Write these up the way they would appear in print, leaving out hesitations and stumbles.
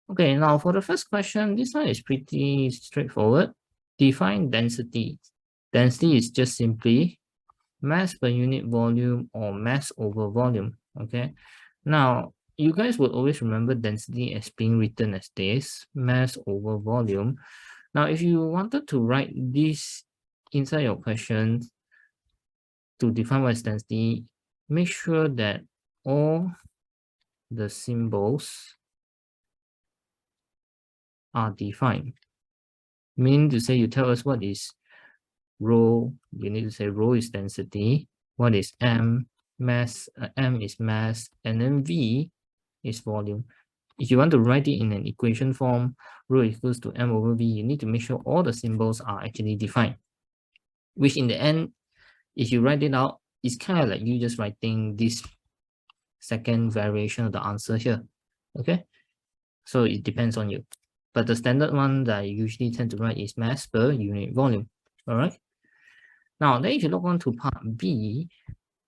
Okay, now for the first question, this one is pretty straightforward. Define density. Density is just simply mass per unit volume or mass over volume. Okay, now you guys will always remember density as being written as this, mass over volume. Now, if you wanted to write this inside your question to define what is density, make sure that all the symbols are defined. Meaning to say, you tell us what is rho, you need to say rho is density, what is m, mass, m is mass, and then v is volume. If you want to write it in an equation form, rho equals to m over v, you need to make sure all the symbols are actually defined. Which in the end, if you write it out, it's kind of like you just writing this second variation of the answer here. Okay, so it depends on you. But the standard one that I usually tend to write is mass per unit volume. All right. Now, then if you look on to part B,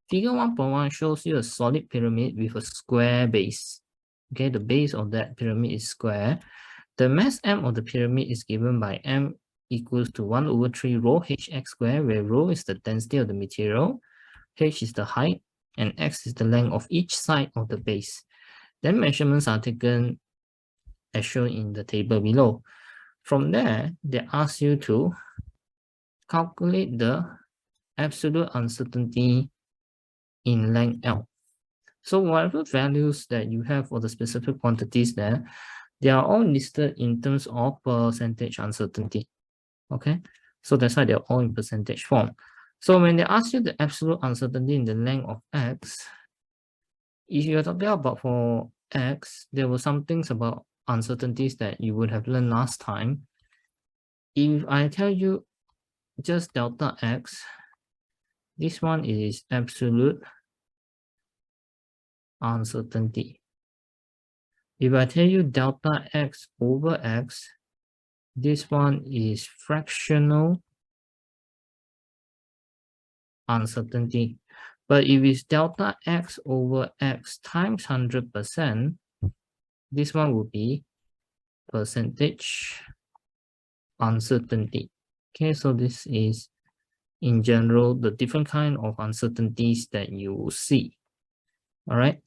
figure 1.1 shows you a solid pyramid with a square base. Okay, the base of that pyramid is square. The mass m of the pyramid is given by m equals to 1 over 3 rho hx squared, where rho is the density of the material, h is the height, and x is the length of each side of the base. Then measurements are taken as shown in the table below. From there, they ask you to calculate the absolute uncertainty in length L. So whatever values that you have for the specific quantities there, they are all listed in terms of percentage uncertainty. Okay, so that's why they're all in percentage form. So when they ask you the absolute uncertainty in the length of x, if you're talking about for x, there were some things about uncertainties that you would have learned last time. If I tell you just delta x, this one is absolute uncertainty. If I tell you delta x over x, this one is fractional uncertainty. But if it's delta x over x times 100%, this one will be percentage uncertainty. Okay, so this is in general the different kind of uncertainties that you will see. All right.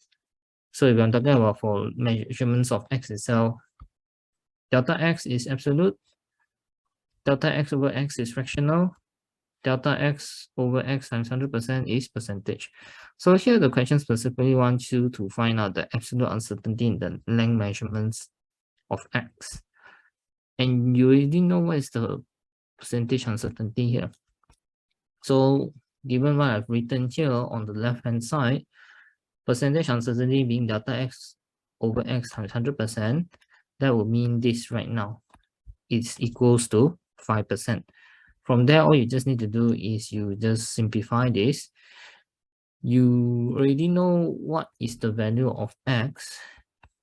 So if I'm talking about for measurements of x itself, delta x is absolute, delta x over x is fractional, delta x over x times 100% is percentage. So here the question specifically wants you to find out the absolute uncertainty in the length measurements of x. And you already know what is the percentage uncertainty here. So given what I've written here on the left-hand side, percentage uncertainty being delta x over x times 100%, that would mean this right now. It's equals to 5%. From there, all you just need to do is you just simplify this. You already know what is the value of x.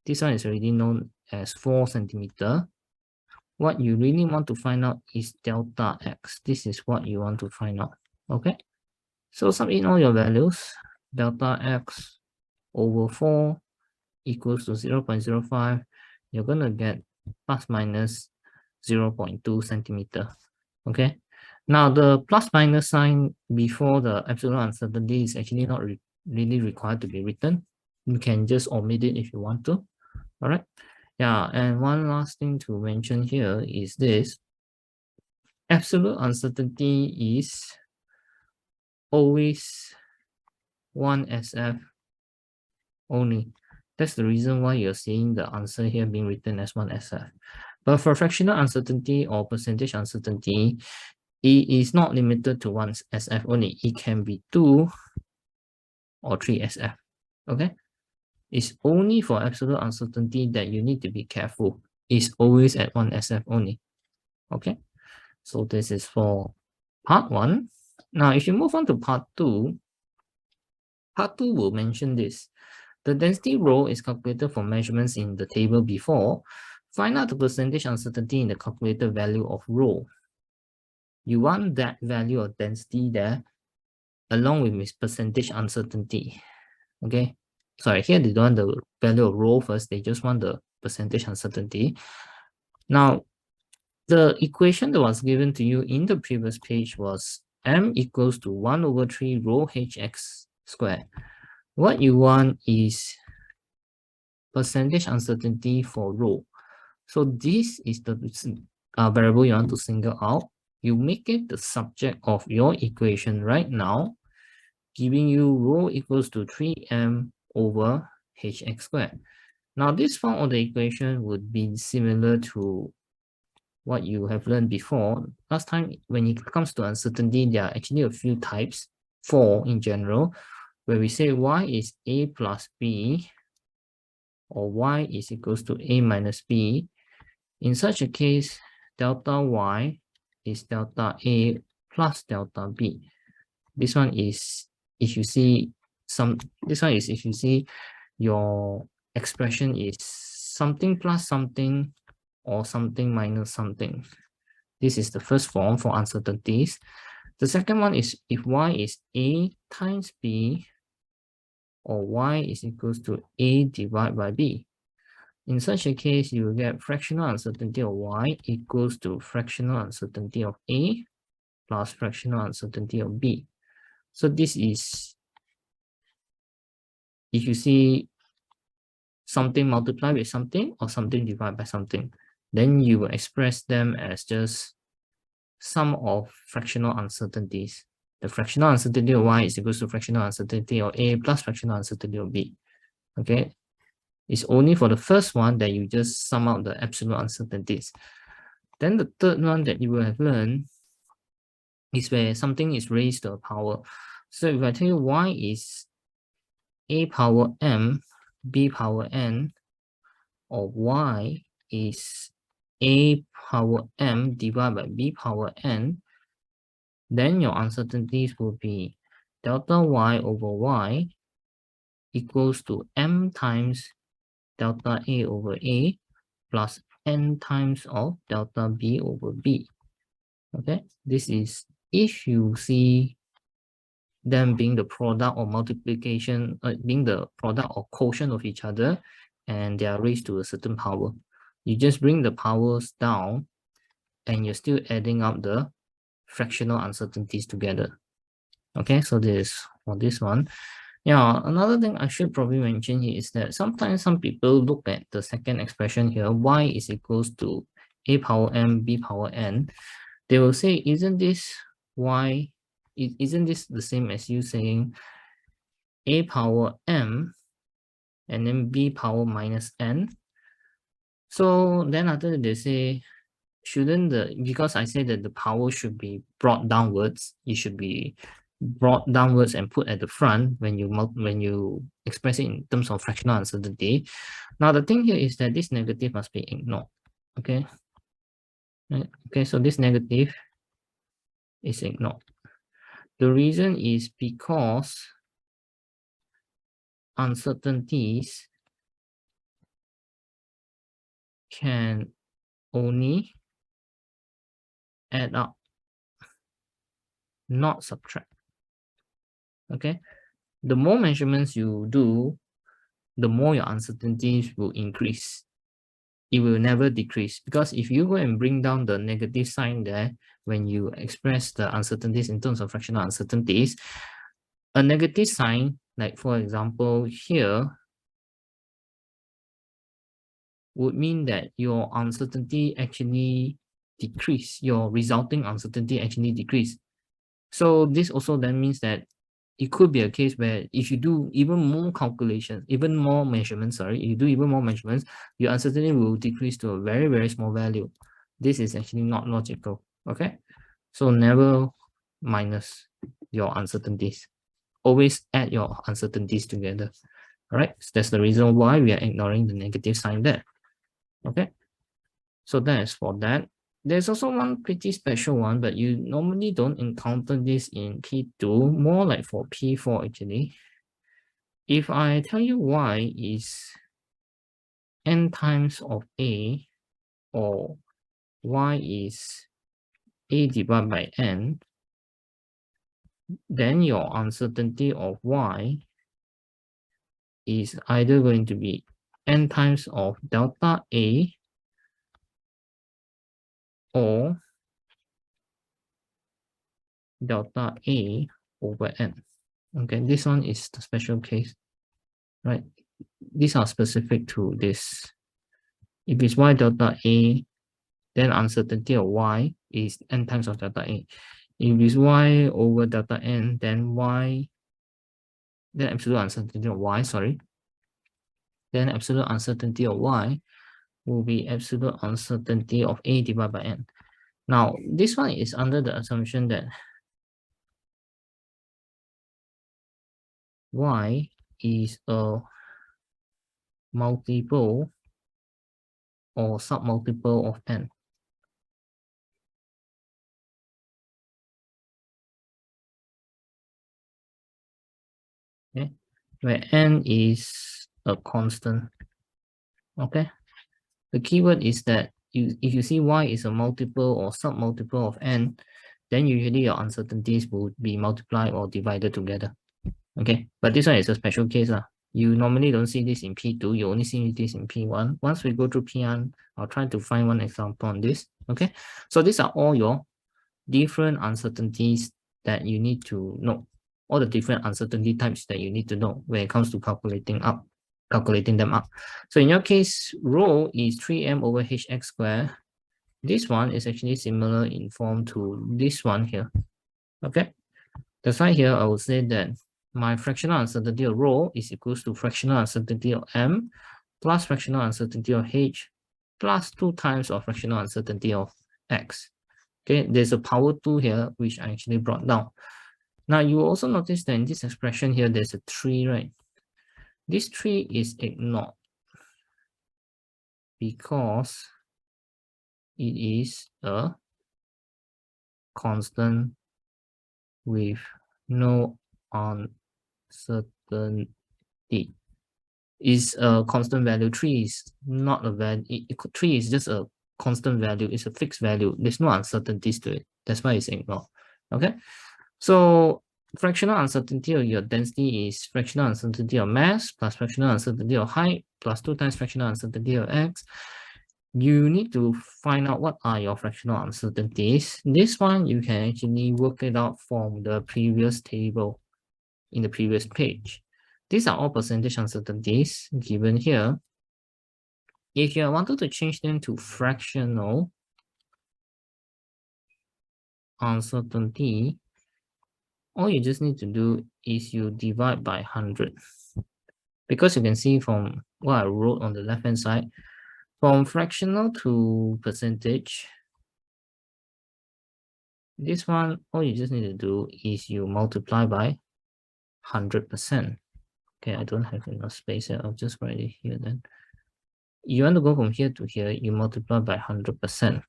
This one is already known as 4 centimeter. What you really want to find out is delta x. This is what you want to find out. Okay. So sum in all your values. Delta x over 4 equals to 0.05. You're going to get plus minus 0.2 centimeter. Okay. Now the plus minus sign before the absolute uncertainty is actually not really required to be written. You can just omit it if you want to. All right. Yeah, and one last thing to mention here is this. Absolute uncertainty is always 1 SF only. That's the reason why you're seeing the answer here being written as 1 SF. But for fractional uncertainty or percentage uncertainty, it is not limited to 1 SF only. It can be 2 or 3 SF. Okay? It's only for absolute uncertainty that you need to be careful. It's always at 1 SF only. Okay? So this is for part 1. Now, if you move on to part 2 will mention this. The density rho is calculated for measurements in the table before. Find out the percentage uncertainty in the calculated value of rho. You want that value of density there along with its percentage uncertainty. Okay. sorry, here they don't want the value of rho first, they just want the percentage uncertainty. Now, the equation that was given to you in the previous page was m equals to 1 over 3 rho hx squared. What you want is percentage uncertainty for rho. So this is the variable you want to single out. You make it the subject of your equation right now, giving you rho equals to 3m over hx squared. Now this form of the equation would be similar to what you have learned before. Last time, when it comes to uncertainty, there are actually a few types, 4 in general, where we say y is a plus b, or y is equals to a minus b. In such a case, delta y is delta a plus delta b. This one is if you see your expression is something plus something or something minus something. This is the first form for uncertainties. The second one is if y is a times b, or y is equals to a divided by b. In such a case, you will get fractional uncertainty of y equals to fractional uncertainty of a plus fractional uncertainty of b. So this is, if you see something multiplied with something or something divided by something, then you will express them as just sum of fractional uncertainties. The fractional uncertainty of y is equals to fractional uncertainty of a plus fractional uncertainty of b. Okay, it's only for the first one that you just sum out the absolute uncertainties. Then the third one that you will have learned is where something is raised to a power. So if I tell you y is a power m, b power n, or y is a power m divided by b power n, then your uncertainties will be delta y over y equals to m times delta a over a plus n times of delta b over b. Okay, this is if you see them being the product or multiplication, being the product or quotient of each other, and they are raised to a certain power. You just bring the powers down and you're still adding up the fractional uncertainties together. Okay, so this for this one. Yeah, another thing I should probably mention here is that sometimes some people look at the second expression here, y is equals to a power m, b power n. They will say, isn't this the same as you saying a power m and then b power minus n? So then after that they say, because I say that the power should be brought downwards, it should be brought downwards and put at the front when you express it in terms of fractional uncertainty. Now the thing here is that this negative must be ignored. Okay. Okay, so this negative is ignored. The reason is because uncertainties can only add up, not subtract. Okay, the more measurements you do, the more your uncertainties will increase. It will never decrease, because if you go and bring down the negative sign there, when you express the uncertainties in terms of fractional uncertainties, a negative sign, like for example here, would mean that your uncertainty actually decrease, your resulting uncertainty actually decrease. So this also then means that it could be a case where if you do even more calculations, even more measurements, your uncertainty will decrease to a very, very small value. This is actually not logical, okay? So never minus your uncertainties. Always add your uncertainties together, all right? So that's the reason why we are ignoring the negative sign there, okay? So that is for that. There's also one pretty special one, but you normally don't encounter this in P2, more like for P4 actually. If I tell you y is n times of a, or y is a divided by n, then your uncertainty of y is either going to be n times of delta A or delta A over n. Okay, this one is the special case, right? These are specific to this. If it's y delta A, then uncertainty of y is n times of delta A. If it's y over delta n, then absolute uncertainty of y, then absolute uncertainty of y will be absolute uncertainty of A divided by n. Now, this one is under the assumption that y is a multiple or submultiple of n. Okay, where n is a constant. Okay, the keyword is that if you see y is a multiple or submultiple of n, then usually your uncertainties will be multiplied or divided together. Okay, but this one is a special case. You normally don't see this in P2, you only see this in P1. Once we go through P1, I'll try to find one example on this. Okay, so these are all your different uncertainties that you need to know, all the different uncertainty types that you need to know when it comes to calculating them up. So in your case, rho is 3m over hx squared. This one is actually similar in form to this one here. Okay, that's why here I would say that my fractional uncertainty of rho is equals to fractional uncertainty of m plus fractional uncertainty of h plus 2 times of fractional uncertainty of x. Okay, there's a power 2 here, which I actually brought down. Now, you will also notice that in this expression here, there's a 3, right? This 3 is ignored because it is a constant with no uncertainty. Is a constant value. 3 is not a value. 3 is just a constant value. It's a fixed value. There's no uncertainties to it. That's why it's ignored. Okay. So fractional uncertainty of your density is fractional uncertainty of mass plus fractional uncertainty of height plus 2 times fractional uncertainty of x. You need to find out what are your fractional uncertainties. This one, you can actually work it out from the previous table in the previous page. These are all percentage uncertainties given here. If you wanted to change them to fractional uncertainty, all you just need to do is you divide by 100. Because you can see from what I wrote on the left-hand side, from fractional to percentage, this one, all you just need to do is you multiply by 100%. Okay, I don't have enough space here. I'll just write it here then. You want to go from here to here, you multiply by 100%.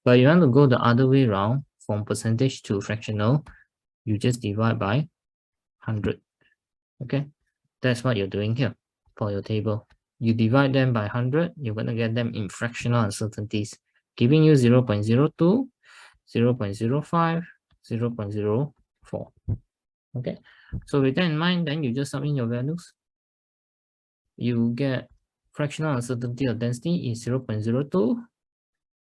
But you want to go the other way around, from percentage to fractional, you just divide by 100. Okay, that's what you're doing here for your table. You divide them by 100, you're going to get them in fractional uncertainties, giving you 0 0.02, 0 0.05, 0 0.04. Okay, so with that in mind, then you just sum in your values. You get fractional uncertainty of density is 0 0.02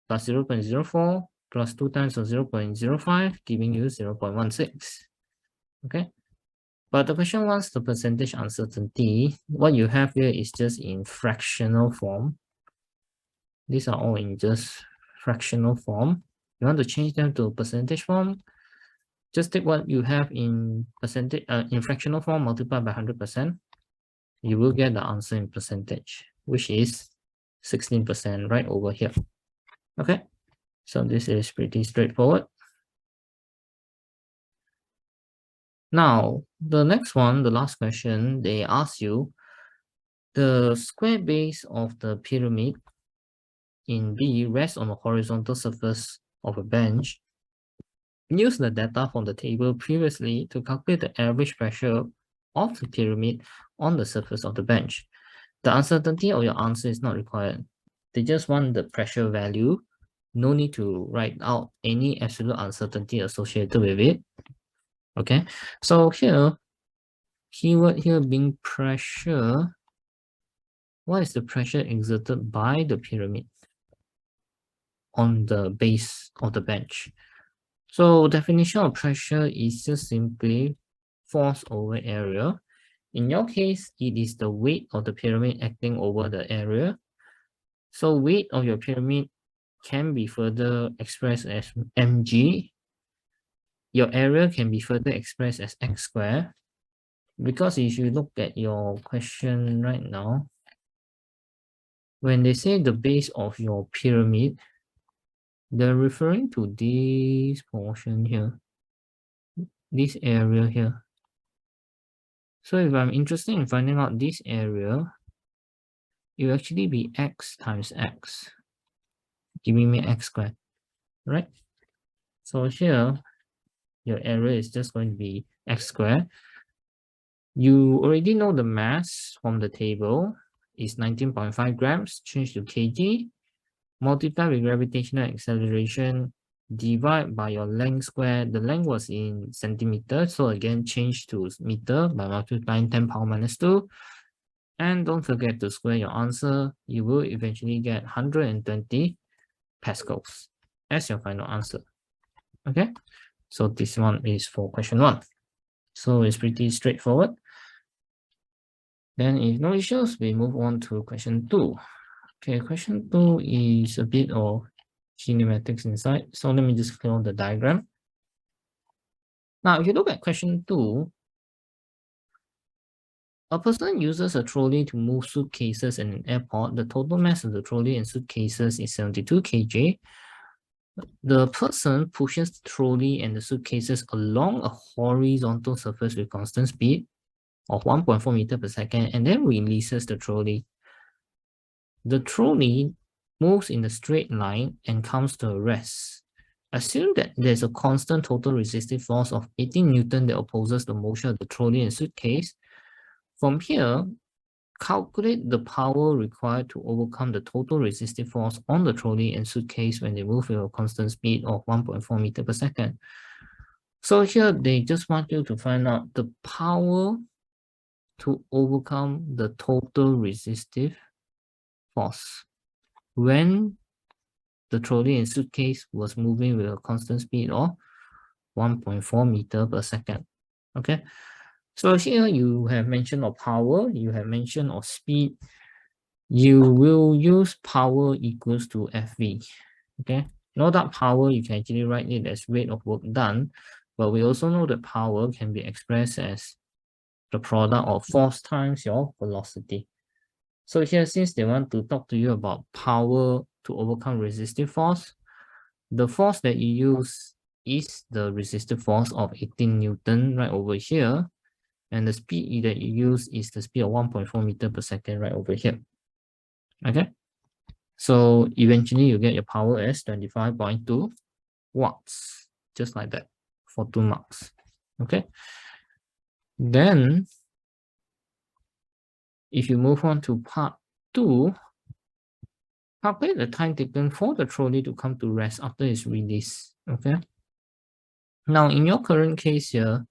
plus 0 0.04 plus 2 times of 0 0.05, giving you 0 0.16. Okay, but the question wants the percentage uncertainty. What you have here is just in fractional form. These are all in just fractional form. You want to change them to percentage form, just take what you have in percentage in fractional form, multiply by 100%. You will get the answer in percentage, which is 16% right over here. Okay, so this is pretty straightforward. Now, the next one, the last question, they ask you the square base of the pyramid in B rests on the horizontal surface of a bench. Use the data from the table previously to calculate the average pressure of the pyramid on the surface of the bench. The uncertainty of your answer is not required. They just want the pressure value. No need to write out any absolute uncertainty associated with it. Okay, so here, keyword here being pressure. What is the pressure exerted by the pyramid on the base of the bench? So definition of pressure is just simply force over area. In your case, it is the weight of the pyramid acting over the area. So weight of your pyramid can be further expressed as mg. Your area can be further expressed as x squared. Because if you look at your question right now, when they say the base of your pyramid, they're referring to this portion here, this area here. So if I'm interested in finding out this area, it will actually be x times x, giving me x squared, right? So here, your area is just going to be x squared. You already know the mass from the table is 19.5 grams, change to kg, multiply with gravitational acceleration, divide by your length squared. The length was in centimeters, so again, change to meter by multiplying 10 power minus 2. And don't forget to square your answer. You will eventually get 120 pascals as your final answer. Okay, so this one is for question 1. So it's pretty straightforward. Then if no issues, we move on to question 2. Okay, question 2 is a bit of kinematics inside. So let me just clear the diagram. Now, if you look at question 2, a person uses a trolley to move suitcases in an airport. The total mass of the trolley and suitcases is 72 kg. The person pushes the trolley and the suitcases along a horizontal surface with constant speed of 1.4 meters per second and then releases the trolley. The trolley moves in a straight line and comes to a rest. Assume that there's a constant total resistive force of 18 Newton that opposes the motion of the trolley and suitcase. From here, calculate the power required to overcome the total resistive force on the trolley and suitcase when they move with a constant speed of 1.4 meters per second. So here, they just want you to find out the power to overcome the total resistive force when the trolley and suitcase was moving with a constant speed of 1.4 meters per second. Okay, so here you have mention of power, you have mention of speed. You will use power equals to FV. Okay, know that power, you can actually write it as rate of work done, but we also know that power can be expressed as the product of force times your velocity. So here, since they want to talk to you about power to overcome resistive force, the force that you use is the resistive force of 18 Newton right over here. And the speed that you use is the speed of 1.4 meters per second right over here. Okay. So eventually you get your power as 25.2 watts, just like that, for 2 marks. Okay. Then, if you move on to part 2, calculate the time taken for the trolley to come to rest after its release. Okay. Now, in your current case here,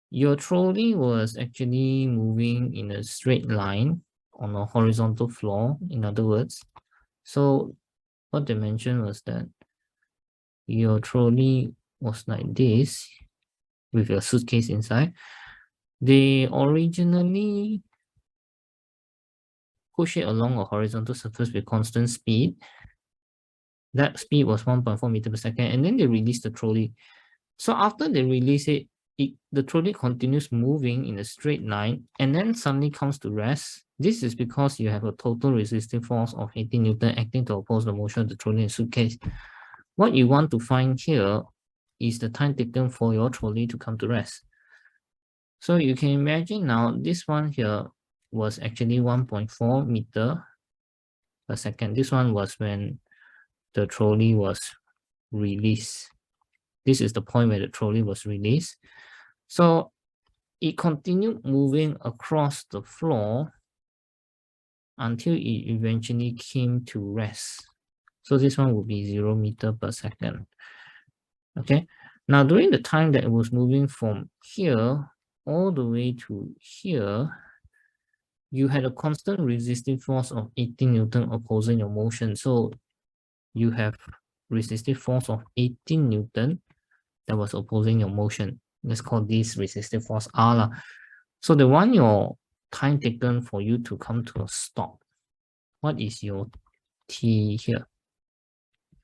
your trolley was actually moving in a straight line on a horizontal floor, in other words. So what they mentioned was that your trolley was like this with your suitcase inside. They originally push it along a horizontal surface with constant speed. That speed was 1.4 meters per second, and then they released the trolley. So after they release it, the trolley continues moving in a straight line and then suddenly comes to rest. This is because you have a total resistive force of 18 Newton acting to oppose the motion of the trolley and suitcase. What you want to find here is the time taken for your trolley to come to rest. So you can imagine now this one here was actually 1.4 meters per second. This one was when the trolley was released. This is the point where the trolley was released. So it continued moving across the floor until it eventually came to rest. So this one will be 0 meters per second. Okay. Now during the time that it was moving from here all the way to here, you had a constant resistive force of 18 Newton opposing your motion. So you have resistive force of 18 Newton that was opposing your motion. Let's call this resistive force R. So the one your time taken for you to come to a stop. What is your T here?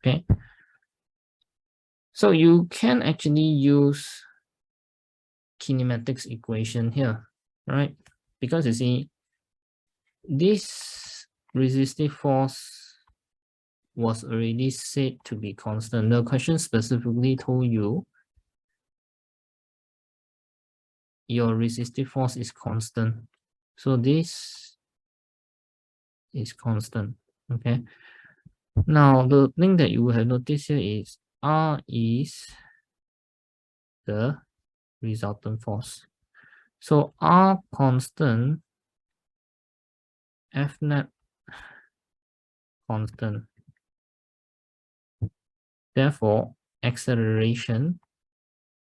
Okay. So you can actually use kinematics equation here, right? Because you see, this resistive force was already said to be constant. The question specifically told you your resistive force is constant. So this is constant, okay? Now, the thing that you will have noticed here is R is the resultant force. So R constant, F net constant. Therefore, acceleration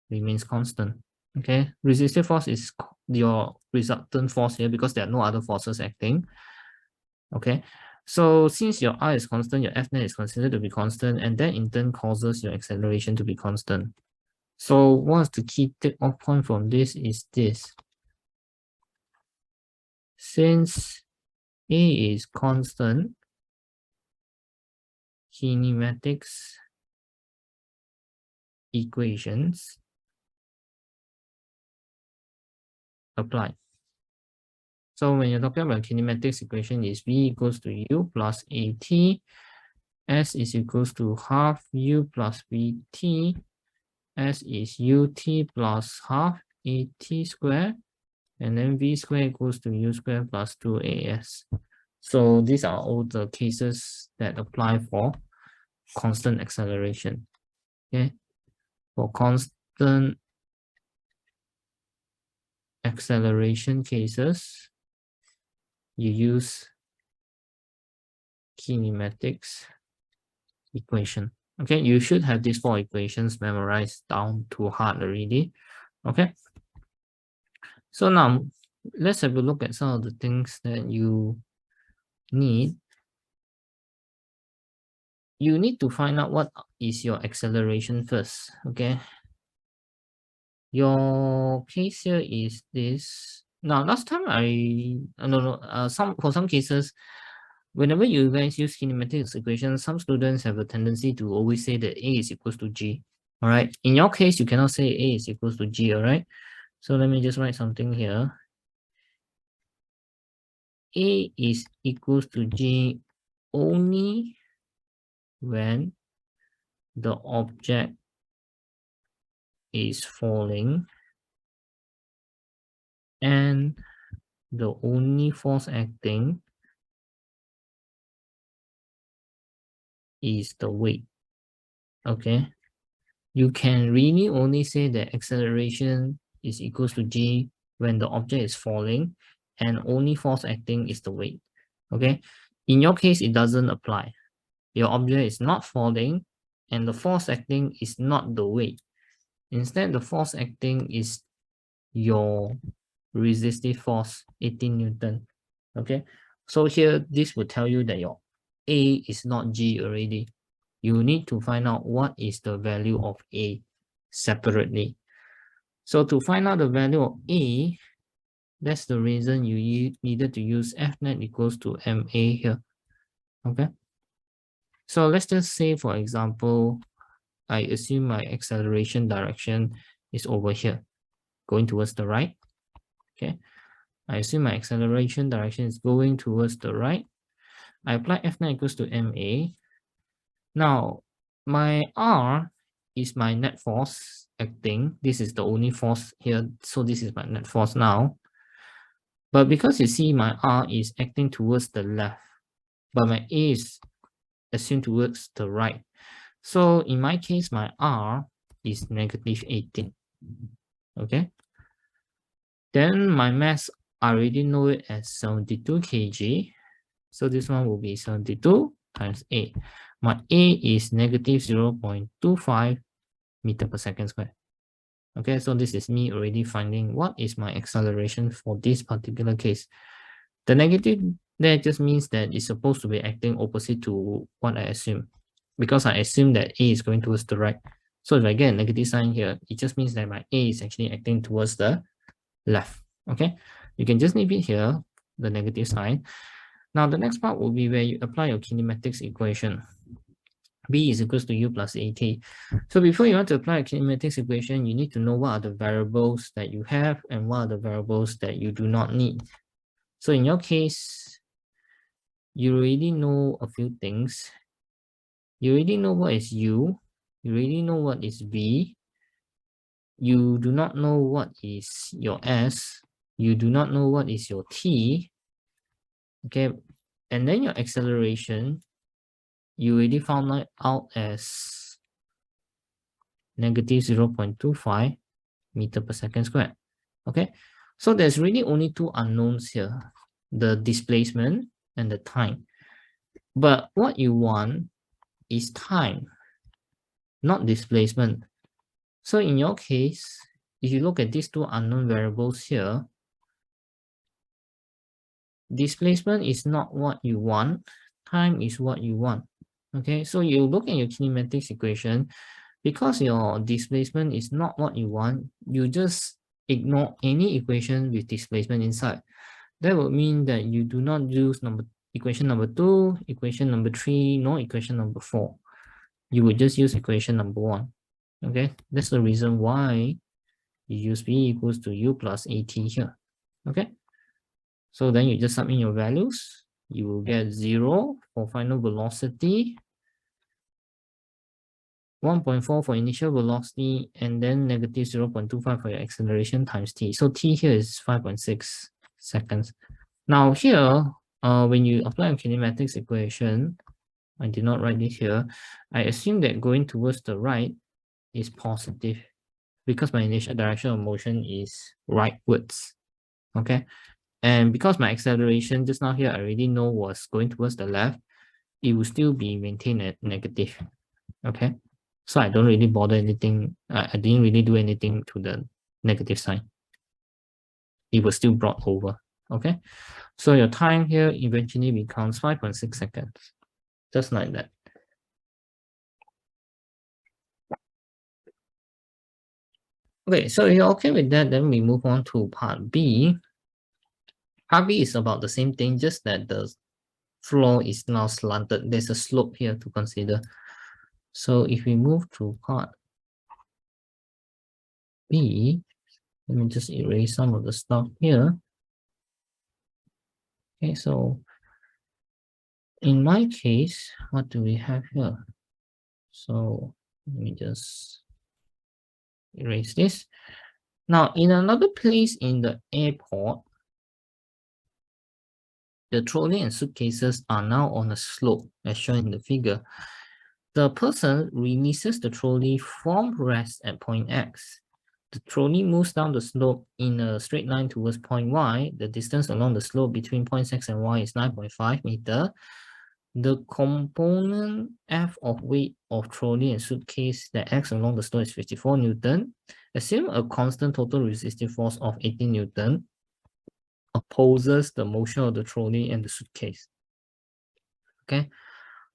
remains constant. Okay, resistive force is your resultant force here because there are no other forces acting. Okay, so since your R is constant, your F net is considered to be constant, and that in turn causes your acceleration to be constant. So what's the key take-off point from this is this. Since A is constant, kinematics equations apply. So when you're talking about kinematics equation is V equals to U plus AT, S is equals to half U plus VT, S is UT plus half AT squared, and then V squared equals to U squared plus 2AS. So these are all the cases that apply for constant acceleration. Okay, for constant acceleration cases, you use kinematics equation. Okay, you should have these four equations memorized down to heart already. Okay, so now let's have a look at some of the things that you need. You need to find out what is your acceleration first. Okay, your case here is this. Now, last time for some cases, whenever you guys use kinematics equations, some students have a tendency to always say that A is equals to G. All right. In your case, you cannot say A is equals to G. All right. So let me just write something here. A is equals to G only when the object is falling and the only force acting is the weight. Okay. You can really only say that acceleration is equals to G when the object is falling and only force acting is the weight. Okay. In your case, it doesn't apply. Your object is not falling and the force acting is not the weight. Instead, the force acting is your resistive force, 18 Newton. Okay. So here, this will tell you that your A is not G already. You need to find out what is the value of A separately. So to find out the value of A, that's the reason you needed to use F net equals to MA here. Okay. So let's just say, for example, I assume my acceleration direction is over here, going towards the right. Okay. I assume my acceleration direction is going towards the right. I apply F net equals to MA. Now, my R is my net force acting. This is the only force here. So this is my net force now. But because you see my R is acting towards the left, but my A is assumed towards the right. So in my case, my R is negative 18. Okay. Then my mass, I already know it as 72 kg. So this one will be 72 times 8. My A is negative 0.25 meter per second squared. Okay, so this is me already finding what is my acceleration for this particular case. The negative there just means that it's supposed to be acting opposite to what I assume, because I assume that A is going towards the right. So if I get a negative sign here, it just means that my A is actually acting towards the left. Okay, you can just leave it here, the negative sign. Now the next part will be where you apply your kinematics equation. B is equals to U plus AT. So before you want to apply a kinematics equation, you need to know what are the variables that you have and what are the variables that you do not need. So in your case, you already know a few things. You already know what is U. You already know what is V. You do not know what is your S. You do not know what is your T. Okay, and then your acceleration, you already found out as negative 0.25 meter per second squared. Okay, so there's really only two unknowns here, the displacement and the time. But what you want is time, not displacement. So in your case, if you look at these two unknown variables here, displacement is not what you want, time is what you want. Okay, so you look at your kinematics equation, because your displacement is not what you want, you just ignore any equation with displacement inside. That would mean that you do not use equation number 2, equation number 3, nor equation number 4. You would just use equation number 1. Okay, that's the reason why you use V equals to U plus AT here. Okay, so then you just sum in your values. You will get 0 for final velocity, 1.4 for initial velocity, and then negative 0.25 for your acceleration times t. So t here is 5.6 seconds. Now here, when you apply a kinematics equation, I did not write this here, I assume that going towards the right is positive because my initial direction of motion is rightwards. Okay, and because my acceleration just now here I already know was going towards the left, it will still be maintained at negative. Okay, so I don't really bother anything. I didn't really do anything to the negative sign. It was still brought over. Okay, so your time here eventually becomes 5.6 seconds, just like that. Okay, so if you're okay with that, then we move on to part B. Part B is about the same thing, just that the floor is now slanted. There's a slope here to consider. So if we move to part B, let me just erase some of the stuff here. Okay, so in my case, what do we have here? So let me just erase this. Now, in another place in the airport, the trolley and suitcases are now on a slope, as shown in the figure. The person releases the trolley from rest at point X. The trolley moves down the slope in a straight line towards point Y. The distance along the slope between points X and Y is 9.5 meters. The component F of weight of trolley and suitcase that acts along the slope is 54 Newton. Assume a constant total resistive force of 18 Newton opposes the motion of the trolley and the suitcase. Okay,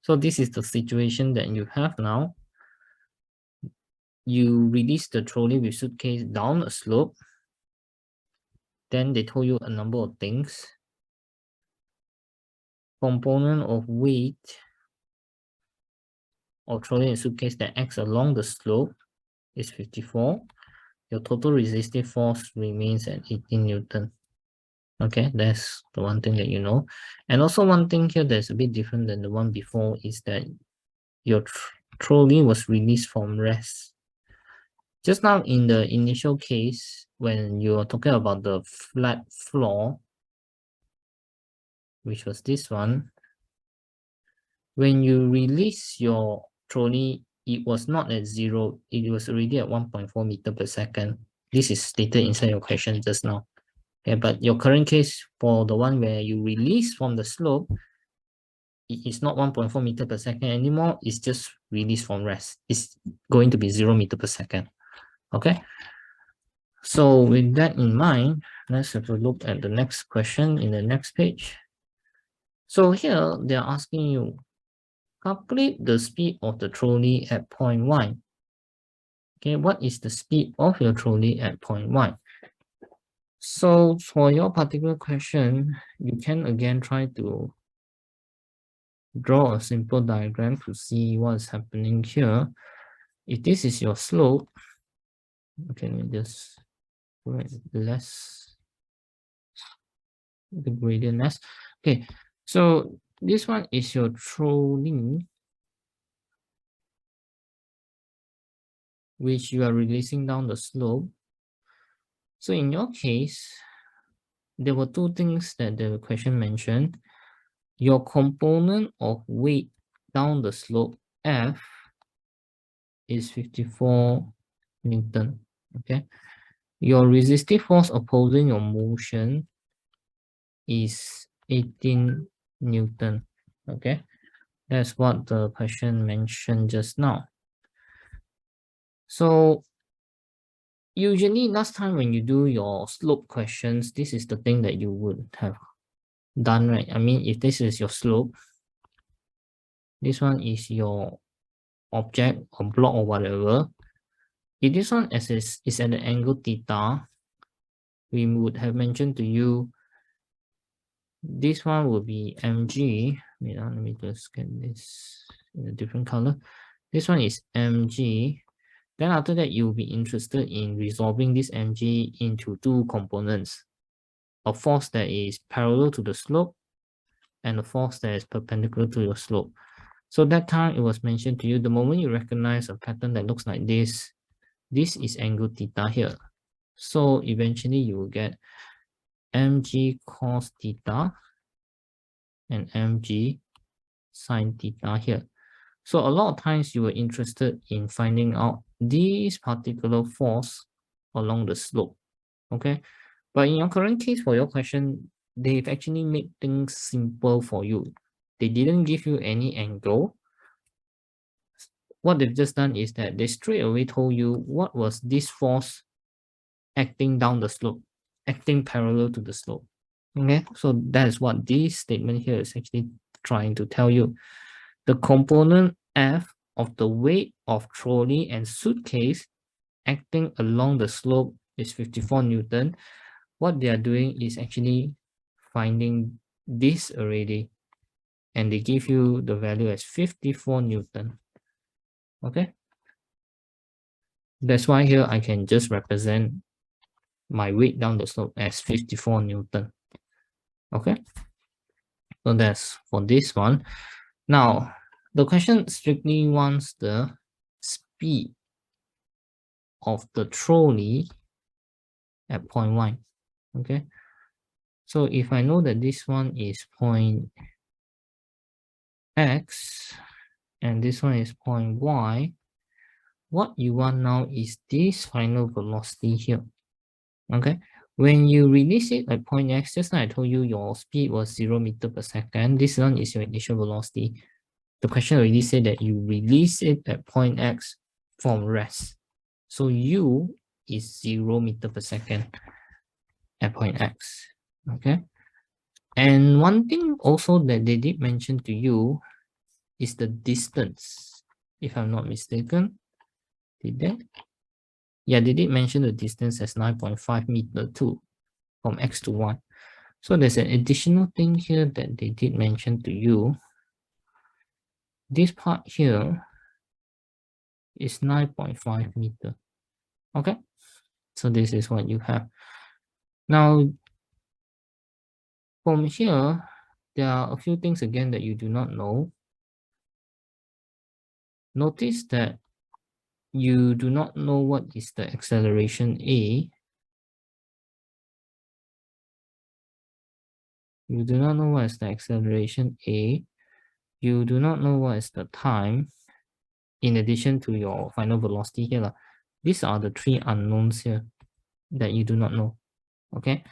so this is the situation that you have now. You release the trolley with suitcase down a slope. Then they told you a number of things. Component of weight of trolley and suitcase that acts along the slope is 54. Your total resistive force remains at 18 Newton. Okay, that's the one thing that you know. And also one thing here that's a bit different than the one before is that your trolley was released from rest. Just now in the initial case, when you were talking about the flat floor, which was this one, when you release your trolley, it was not at 0, it was already at 1.4 meters per second. This is stated inside your question just now. Okay, but your current case for the one where you release from the slope, it is not 1.4 meters per second anymore, it's just released from rest. It's going to be 0 meters per second. Okay, So with that in mind, let's have a look at the next question in the next page. So here they're asking you, calculate the speed of the trolley at point Y. Okay, what is the speed of your trolley at point Y? So for your particular question, you can again try to draw a simple diagram to see what's happening here. If this is your slope, okay, let me just write less, the gradient less. Okay, so this one is your trolley, which you are releasing down the slope. So in your case, there were two things that the question mentioned. Your component of weight down the slope F is 54 Newton. Okay. Your resistive force opposing your motion is 18 Newton. Okay. That's what the question mentioned just now. So usually last time when you do your slope questions, this is the thing that you would have done, right? I mean, if this is your slope, this one is your object or block or whatever. If this one is at an angle theta, we would have mentioned to you this one will be mg. Wait, let me just get this in a different color. This one is mg. Then after that, you'll be interested in resolving this mg into two components, a force that is parallel to the slope and a force that is perpendicular to your slope. So that time it was mentioned to you, the moment you recognize a pattern that looks like this is angle theta here. So eventually you will get mg cos theta and mg sine theta here. So a lot of times you were interested in finding out this particular force along the slope, okay? But in your current case, for your question, they've actually made things simple for you. They didn't give you any angle. What they've just done is that they straight away told you what was this force acting down the slope, acting parallel to the slope. Okay, so that's what this statement here is actually trying to tell you. The component F of the weight of trolley and suitcase acting along the slope is 54 Newton. What they are doing is actually finding this already, and they give you the value as 54 Newton. Okay, that's why here I can just represent my weight down the slope as 54 Newton. Okay, so that's for this one. Now, the question strictly wants the speed of the trolley at point Y. Okay, so if I know that this one is point X and this one is point Y, what you want now is this final velocity here. Okay, when you release it at point X, just like I told you, your speed was 0 meter per second. This one is your initial velocity. The question already said that you release it at point X from rest. So U is 0 meter per second at point X. Okay. And one thing also that they did mention to you is the distance, if I'm not mistaken. Did they? Yeah, they did mention the distance as 9.5 meter too, from X to Y. So there's an additional thing here that they did mention to you. This part here is 9.5 meter. Okay, so this is what you have. Now, from here, there are a few things again that you do not know. Notice that you do not know what is the acceleration A. You do not know what is the acceleration A. You do not know what is the time in addition to your final velocity here. These are the three unknowns here that you do not know. Okay,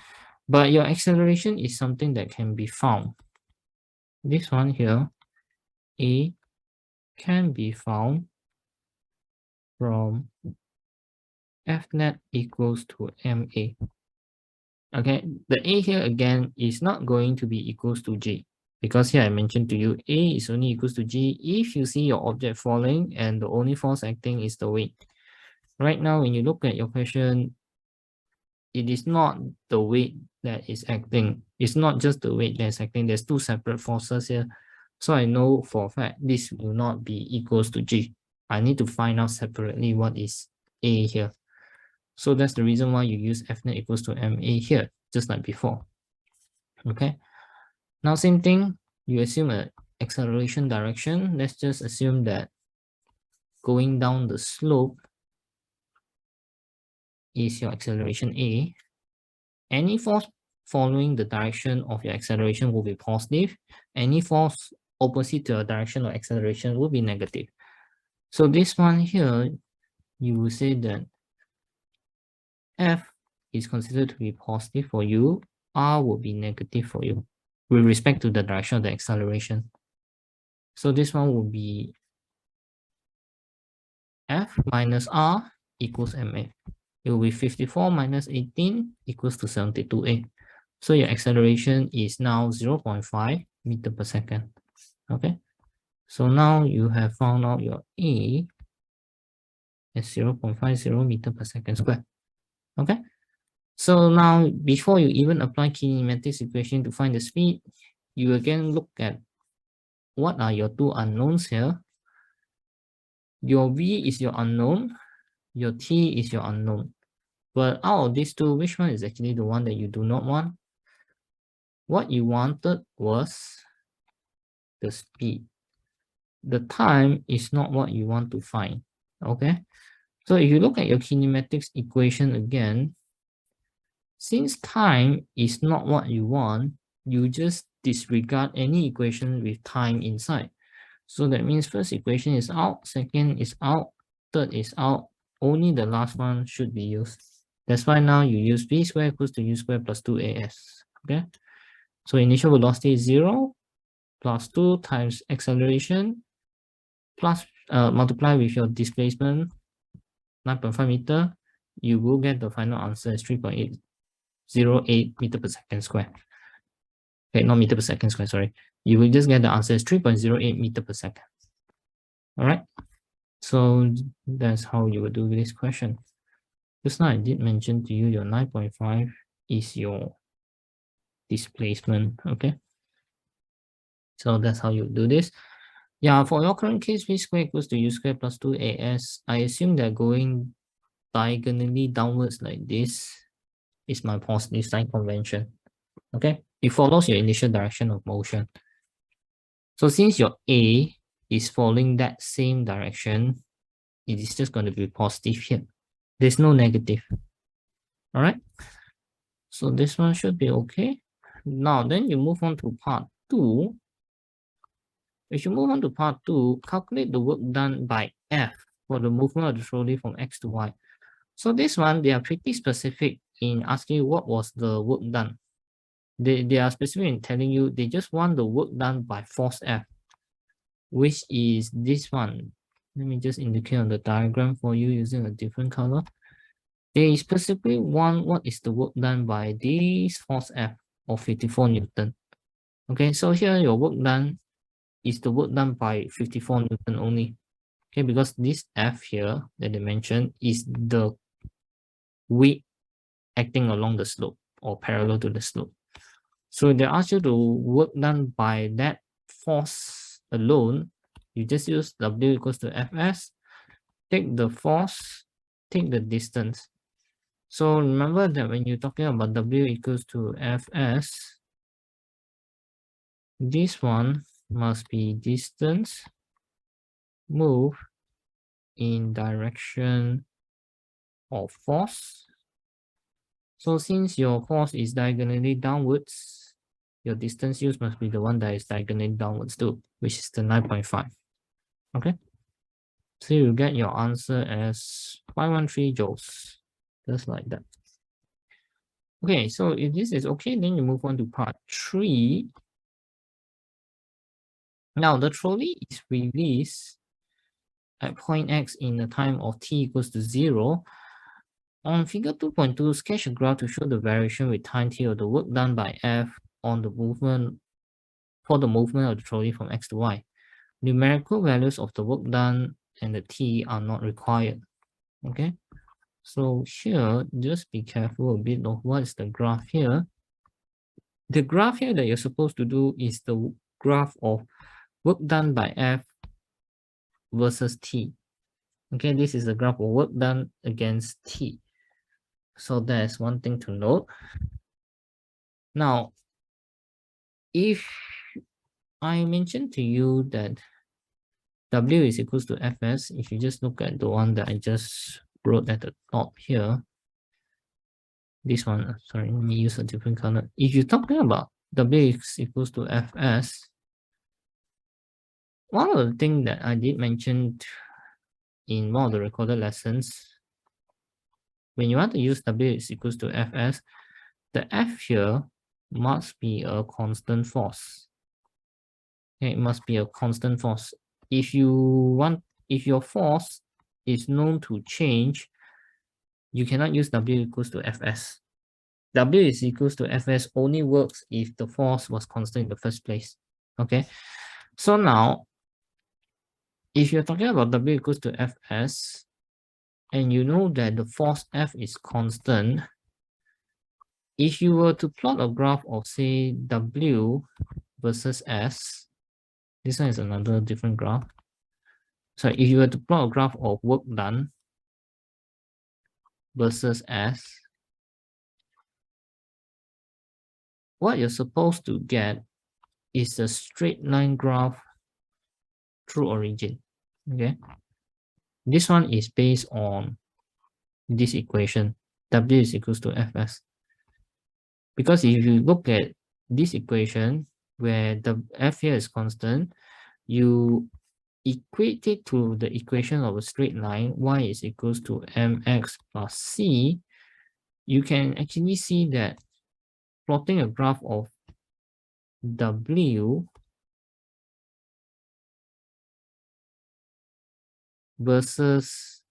but your acceleration is something that can be found. This one here, A, can be found from F net equals to MA. Okay, the A here again is not going to be equals to G, because here I mentioned to you A is only equals to G if you see your object falling and the only force acting is the weight. Right now, when you look at your question, it is not the weight that is acting. It's not just the weight that is acting. There's two separate forces here. So I know for a fact this will not be equals to G. I need to find out separately what is A here. So that's the reason why you use F net equals to MA here, just like before. Okay. Now same thing, you assume an acceleration direction. Let's just assume that going down the slope is your acceleration A. Any force following the direction of your acceleration will be positive. Any force opposite to your direction of acceleration will be negative. So this one here, you will say that F is considered to be positive for you, R will be negative for you with respect to the direction of the acceleration. So this one will be F minus R equals MA. It will be 54 minus 18 equals to 72A. So your acceleration is now 0.5 meter per second. Okay. So now you have found out your A is 0.50 meter per second square. Okay. So now before you even apply kinematics equation to find the speed, you again look at what are your two unknowns here. Your V is your unknown, your T is your unknown. But out of these two, which one is actually the one that you do not want? What you wanted was the speed. The time is not what you want to find. Okay. So if you look at your kinematics equation again, since time is not what you want, you just disregard any equation with time inside. So that means first equation is out, second is out, third is out. Only the last one should be used. That's why now you use v squared equals to u squared plus 2as. Okay. So initial velocity is 0 plus 2 times acceleration plus multiply with your displacement 9.5 meter, you will get the final answer as 3.808 meter per second square. Okay, not meter per second square, sorry. You will just get the answer as 3.08 meter per second. All right. So that's how you will do this question. Just now I did mention to you your 9.5 is your displacement. Okay. So that's how you do this. Yeah, for your current case, v squared equals to u squared plus 2as. I assume they're going diagonally downwards like this is my positive sign convention. Okay, it follows your initial direction of motion. So since your A is following that same direction, it is just going to be positive here. There's no negative. All right. So this one should be okay. Now then you move on to part 2. If you move on to part 2, calculate the work done by F for the movement of the trolley from X to Y. So this one, they are pretty specific in asking you what was the work done. They are specific in telling you they just want the work done by force F, which is this one. Let me just indicate on the diagram for you using a different color. They specifically want what is the work done by this force F of 54 Newton. Okay, so here your work done is the work done by 54 Newton only. Okay, because this F here that they mentioned is the weight acting along the slope or parallel to the slope. So they ask you to work done by that force alone. You just use W equals to Fs, take the force, take the distance. So remember that when you're talking about W equals to Fs, this one must be distance move in direction of force. So since your force is diagonally downwards, your distance used must be the one that is diagonally downwards too, which is the 9.5. Okay. So you get your answer as 513 joules, just like that. Okay, so if this is okay, then you move on to part 3. Now the trolley is released at point X in the time of t equals to 0. On figure 2.2, sketch a graph to show the variation with time t of the work done by F on the movement for the movement of the trolley from X to Y. Numerical values of the work done and the t are not required. Okay, so here just be careful a bit of what is the graph here. The graph here that you're supposed to do is the graph of work done by F versus t. Okay, this is the graph of work done against t. So that's one thing to note. Now, if I mentioned to you that W is equals to Fs, if you just look at the one that I just wrote at the top here, this one, sorry, let me use a different color. If you're talking about W is equals to Fs, one of the things that I did mention in one of the recorded lessons, when you want to use W is equals to Fs, the F here must be a constant force. Okay, it must be a constant force. If your force is known to change, you cannot use W equals to Fs. W is equals to Fs only works if the force was constant in the first place. Okay, so now, if you're talking about W equals to Fs, and you know that the force F is constant, if you were to plot a graph of, say, W versus S, this one is another different graph. So if you were to plot a graph of work done versus S, what you're supposed to get is a straight line graph through origin. Okay, this one is based on this equation, W is equals to Fs. Because if you look at this equation where the F here is constant, you equate it to the equation of a straight line, y is equals to mx plus c, you can actually see that plotting a graph of W versus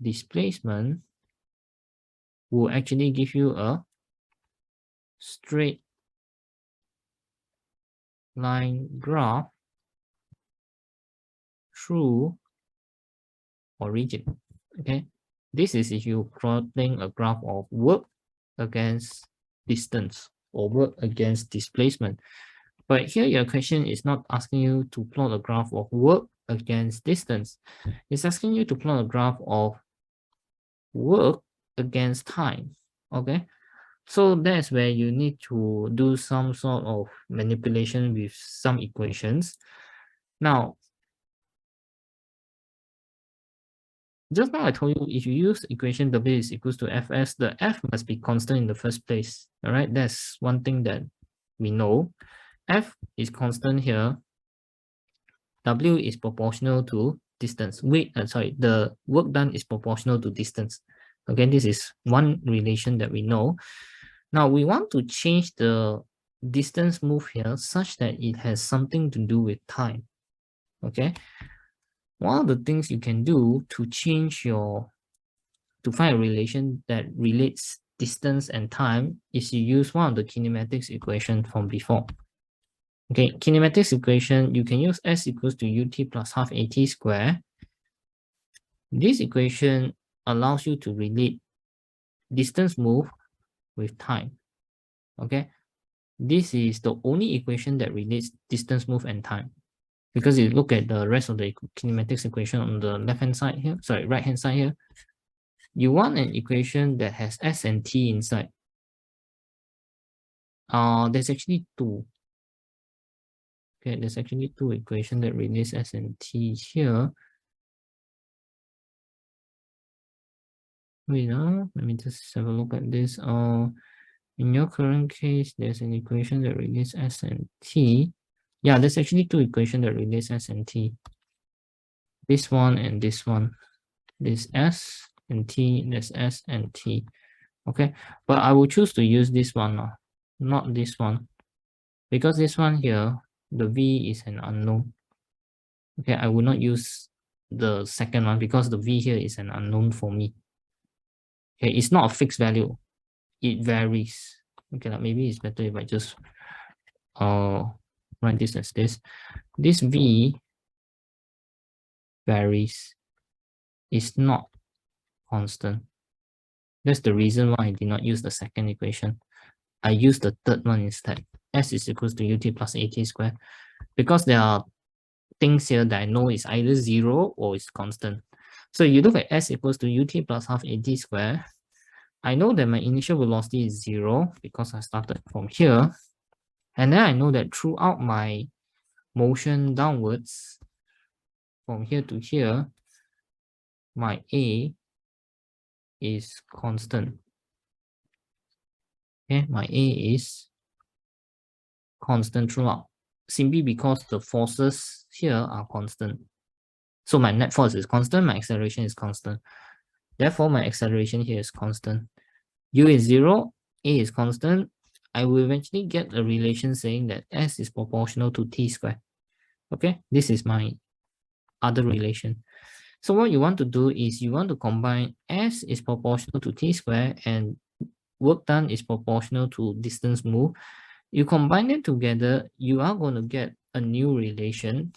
displacement will actually give you a straight line graph through origin. Okay, this is if you're plotting a graph of work against distance or work against displacement. But here your question is not asking you to plot a graph of work against distance. It's asking you to plot a graph of work against time. Okay, so that's where you need to do some sort of manipulation with some equations. Now, just now I told you, if you use equation W is equals to Fs, the F must be constant in the first place. All right, that's one thing that we know. F is constant here. W is proportional to distance. The work done is proportional to distance. Okay, this is one relation that we know. Now we want to change the distance move here such that it has something to do with time. Okay, one of the things you can do to find a relation that relates distance and time is you use one of the kinematics equation from before. Okay, kinematics equation, you can use S equals to ut plus half at square. This equation allows you to relate distance move with time. Okay, this is the only equation that relates distance move and time. Because you look at the rest of the kinematics equation on the left-hand side here, sorry, right-hand side here, you want an equation that has S and T inside. There's actually two. Okay, there's actually two equations that release S and T here. Wait, let me just have a look at this. In your current case, there's an equation that releases S and T. Yeah, there's actually two equations that release S and T. This one and this one. This S and T, this S and T. Okay, but I will choose to use this one now, not this one. Because this one here, the V is an unknown. Okay, I will not use the second one because the V here is an unknown for me. Okay, it's not a fixed value. It varies. Okay, maybe it's better if I just write this as this. This V varies. It's not constant. That's the reason why I did not use the second equation. I used the third one instead. S is equals to ut plus at squared. Because there are things here that I know is either 0 or it's constant. So you look at S equals to ut plus half at squared. I know that my initial velocity is 0 because I started from here. And then I know that throughout my motion downwards, from here to here, my A is constant. Okay, my A is constant throughout, simply because the forces here are constant. So my net force is constant, my acceleration is constant. Therefore, my acceleration here is constant. U is 0, A is constant. I will eventually get a relation saying that S is proportional to T squared. Okay, this is my other relation. So what you want to do is you want to combine S is proportional to T squared and work done is proportional to distance moved. You combine them together, you are going to get a new relation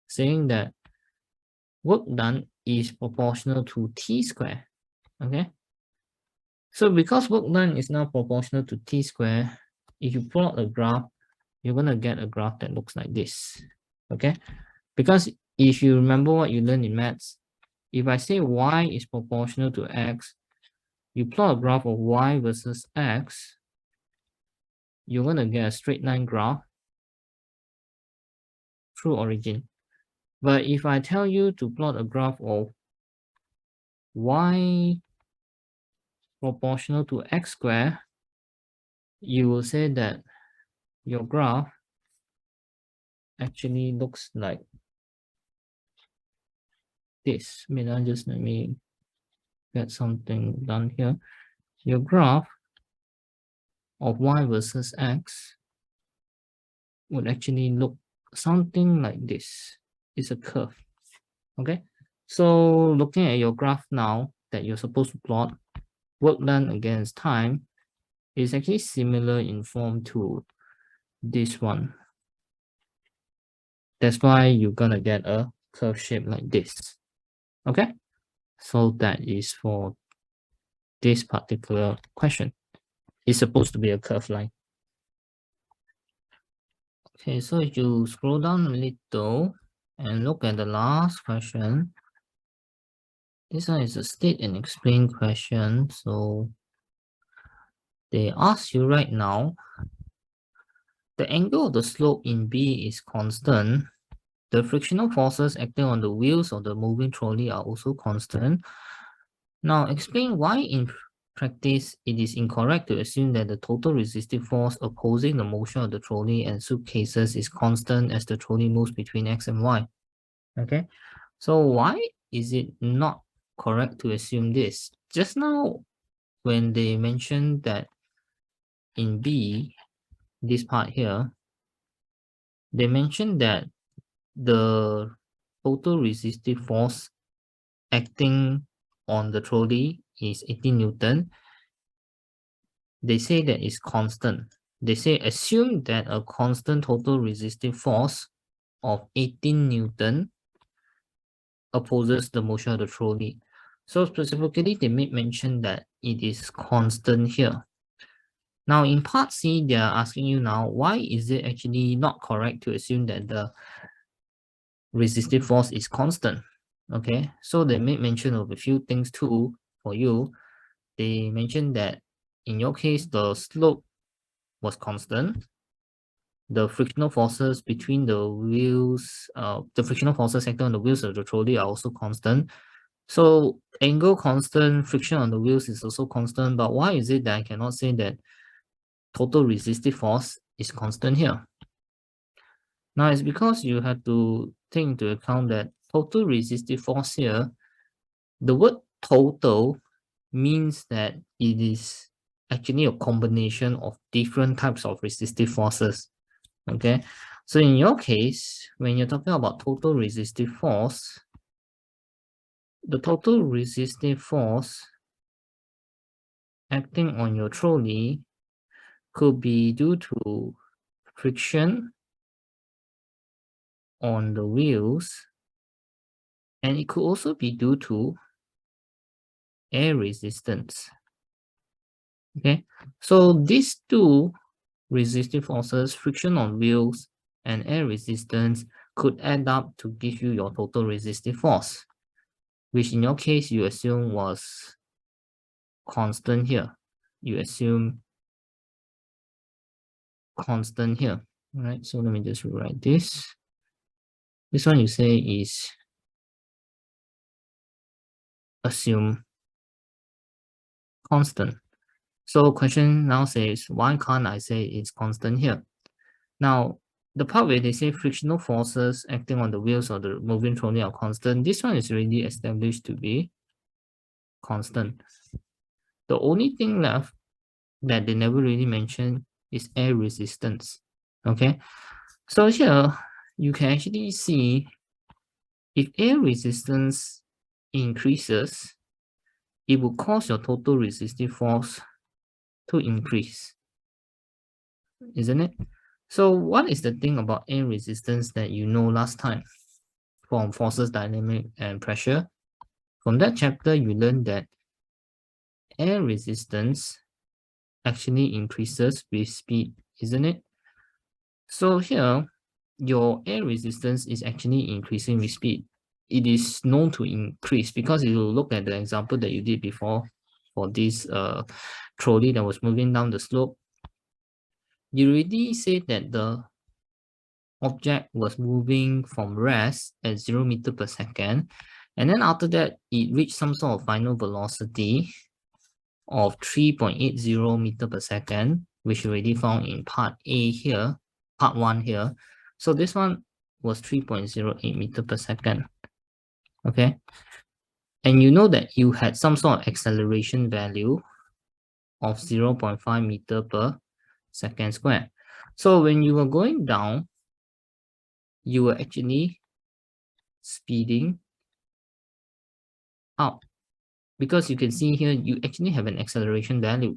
saying that work done is proportional to T squared. Okay. So because work done is now proportional to T squared, if you plot a graph, you're going to get a graph that looks like this. Okay. Because if you remember what you learned in maths, if I say y is proportional to x, you plot a graph of y versus x, you're going to get a straight line graph through origin. But if I tell you to plot a graph of y proportional to x squared, you will say that your graph actually looks like this. Let me get something done here. Your graph of y versus x would actually look something like this. It's a curve. Okay. So looking at your graph now that you're supposed to plot, work done against time is actually similar in form to this one. That's why you're gonna get a curve shape like this. Okay. So that is for this particular question. It's supposed to be a curved line. Okay, so if you scroll down a little and look at the last question, this one is a state and explain question. So they ask you right now, the angle of the slope in B is constant. The frictional forces acting on the wheels of the moving trolley are also constant. Now explain why in practice it is incorrect to assume that the total resistive force opposing the motion of the trolley and suitcases is constant as the trolley moves between X and Y. Okay, so why is it not correct to assume this? Just now, when they mentioned that in B, this part here, they mentioned that the total resistive force acting on the trolley is 18 Newton. They say that it's constant. They say assume that a constant total resistive force of 18 Newton opposes the motion of the trolley. So specifically, they made mention that it is constant here. Now in part C, they are asking you now, why is it actually not correct to assume that the resistive force is constant? Okay, so they made mention of a few things too for you. They mentioned that in your case, the slope was constant. The frictional forces between the wheels, the frictional forces acting on the wheels of the trolley are also constant. So angle constant, friction on the wheels is also constant, but why is it that I cannot say that total resistive force is constant here? Now it's because you have to take into account that total resistive force here, the word total means that it is actually a combination of different types of resistive forces. Okay, so in your case, when you're talking about total resistive force, the total resistive force acting on your trolley could be due to friction on the wheels, and it could also be due to air resistance. Okay, so these two resistive forces, friction on wheels and air resistance, could add up to give you your total resistive force, which in your case you assume was constant here. You assume constant here. All right, so let me just rewrite this. This one you say is assume constant. So question now says, why can't I say it's constant here? Now, the part where they say frictional forces acting on the wheels of the moving trolley are constant, this one is already established to be constant. The only thing left that they never really mention is air resistance. Okay, so here you can actually see if air resistance increases, it will cause your total resistive force to increase, isn't it? So what is the thing about air resistance that you know last time from forces, dynamic, and pressure? From that chapter, you learned that air resistance actually increases with speed, isn't it? So here, your air resistance is actually increasing with speed. It is known to increase because if you look at the example that you did before for this trolley that was moving down the slope, you already said that the object was moving from rest at 0 meter per second, and then after that it reached some sort of final velocity of 3.80 meter per second, which you already found in part A here, part 1 here. So this one was 3.08 meter per second. Okay, and you know that you had some sort of acceleration value of 0.5 meter per second square. So when you were going down, you were actually speeding up, because you can see here you actually have an acceleration value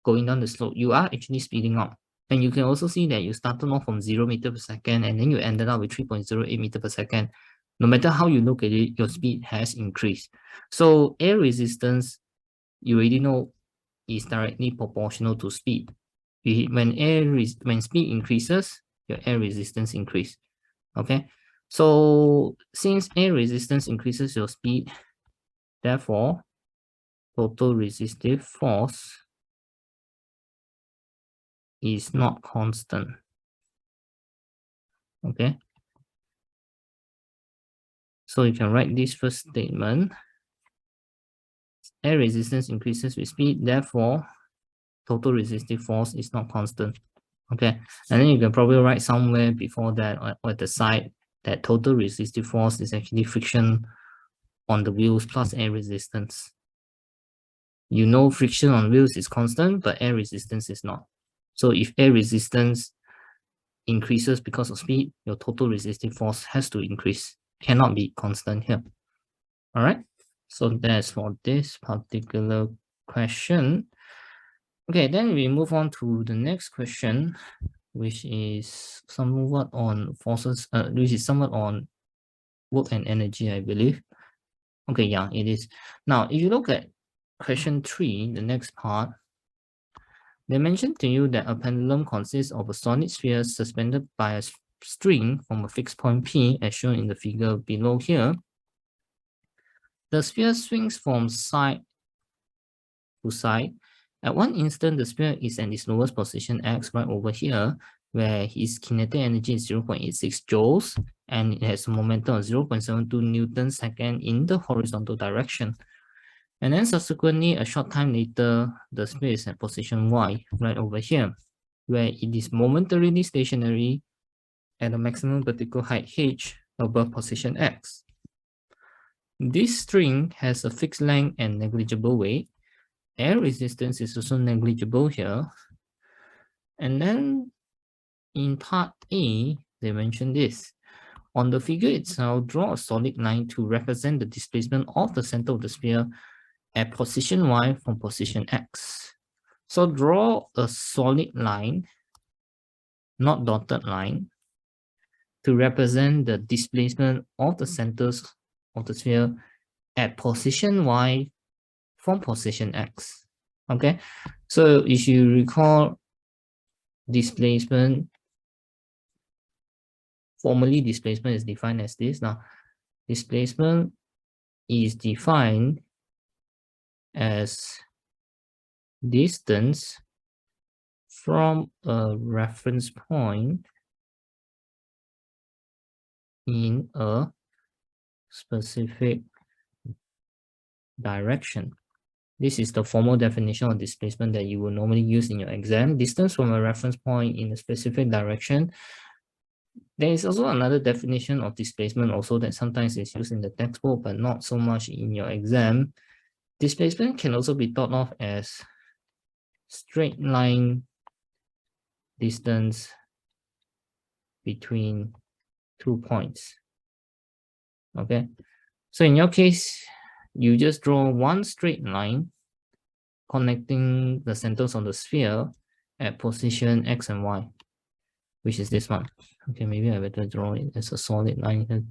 going down the slope. You are actually speeding up, and you can also see that you started off from 0 meter per second and then you ended up with 3.08 meter per second. No matter how you look at it, your speed has increased. So air resistance, you already know, is directly proportional to speed. When speed increases, your air resistance increase. Okay, so since air resistance increases your speed, therefore total resistive force is not constant. Okay, so you can write this first statement. Air resistance increases with speed, therefore total resistive force is not constant. Okay, and then you can probably write somewhere before that or at the side that total resistive force is actually friction on the wheels plus air resistance. You know friction on wheels is constant, but air resistance is not. So if air resistance increases because of speed, your total resistive force has to increase, cannot be constant here. All right, so that's for this particular question. Okay, then we move on to the next question, which is somewhat on forces, which is somewhat on work and energy, I believe. Okay, yeah, it is. Now, if you look at question 3, the next part, they mentioned to you that a pendulum consists of a solid sphere suspended by a string from a fixed point P, as shown in the figure below here. The sphere swings from side to side. At one instant, the sphere is at its lowest position, X, right over here, where its kinetic energy is 0.86 joules, and it has a momentum of 0.72 Newton second in the horizontal direction. And then subsequently, a short time later, the sphere is at position Y, right over here, where it is momentarily stationary at a maximum vertical height h above position X. This string has a fixed length and negligible weight. Air resistance is also negligible here. And then in part A, they mentioned this. On the figure itself, draw a solid line to represent the displacement of the center of the sphere at position Y from position X. So draw a solid line, not dotted line, to represent the displacement of the centers of the sphere at position Y from position X. Okay, so if you recall, displacement, formally displacement is defined as this. Now, displacement is defined as distance from a reference point in a specific direction. This is the formal definition of displacement that you will normally use in your exam. Distance from a reference point in a specific direction. There is also another definition of displacement also that sometimes is used in the textbook, but not so much in your exam. Displacement can also be thought of as straight line distance between 2 points. Okay, so in your case, you just draw one straight line connecting the centers of the sphere at position X and Y, which is this one. Okay, maybe I better draw it as a solid line here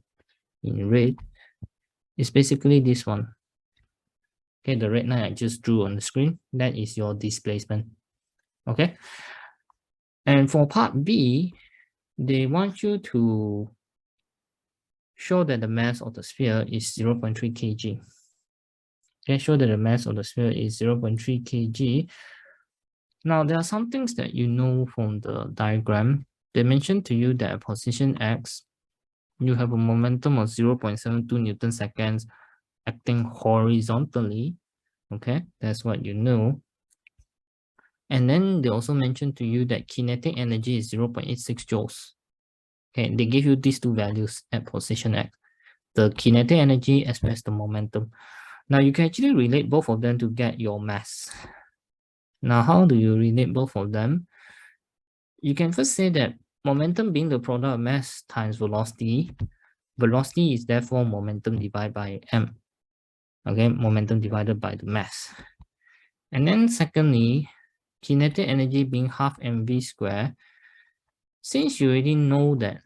in red. It's basically this one. Okay, the red line I just drew on the screen, that is your displacement. Okay, and for part B, they want you to show that the mass of the sphere is 0.3 kg. Okay, show that the mass of the sphere is 0.3 kg. Now, there are some things that you know from the diagram. They mentioned to you that at position X, you have a momentum of 0.72 Newton seconds acting horizontally. Okay, that's what you know. And then they also mentioned to you that kinetic energy is 0.86 joules. Okay, they give you these two values at position X, the kinetic energy as well as the momentum. Now you can actually relate both of them to get your mass. Now, how do you relate both of them? You can first say that momentum being the product of mass times velocity, velocity is therefore momentum divided by m. Okay, momentum divided by the mass. And then secondly, kinetic energy being half mv squared, since you already know that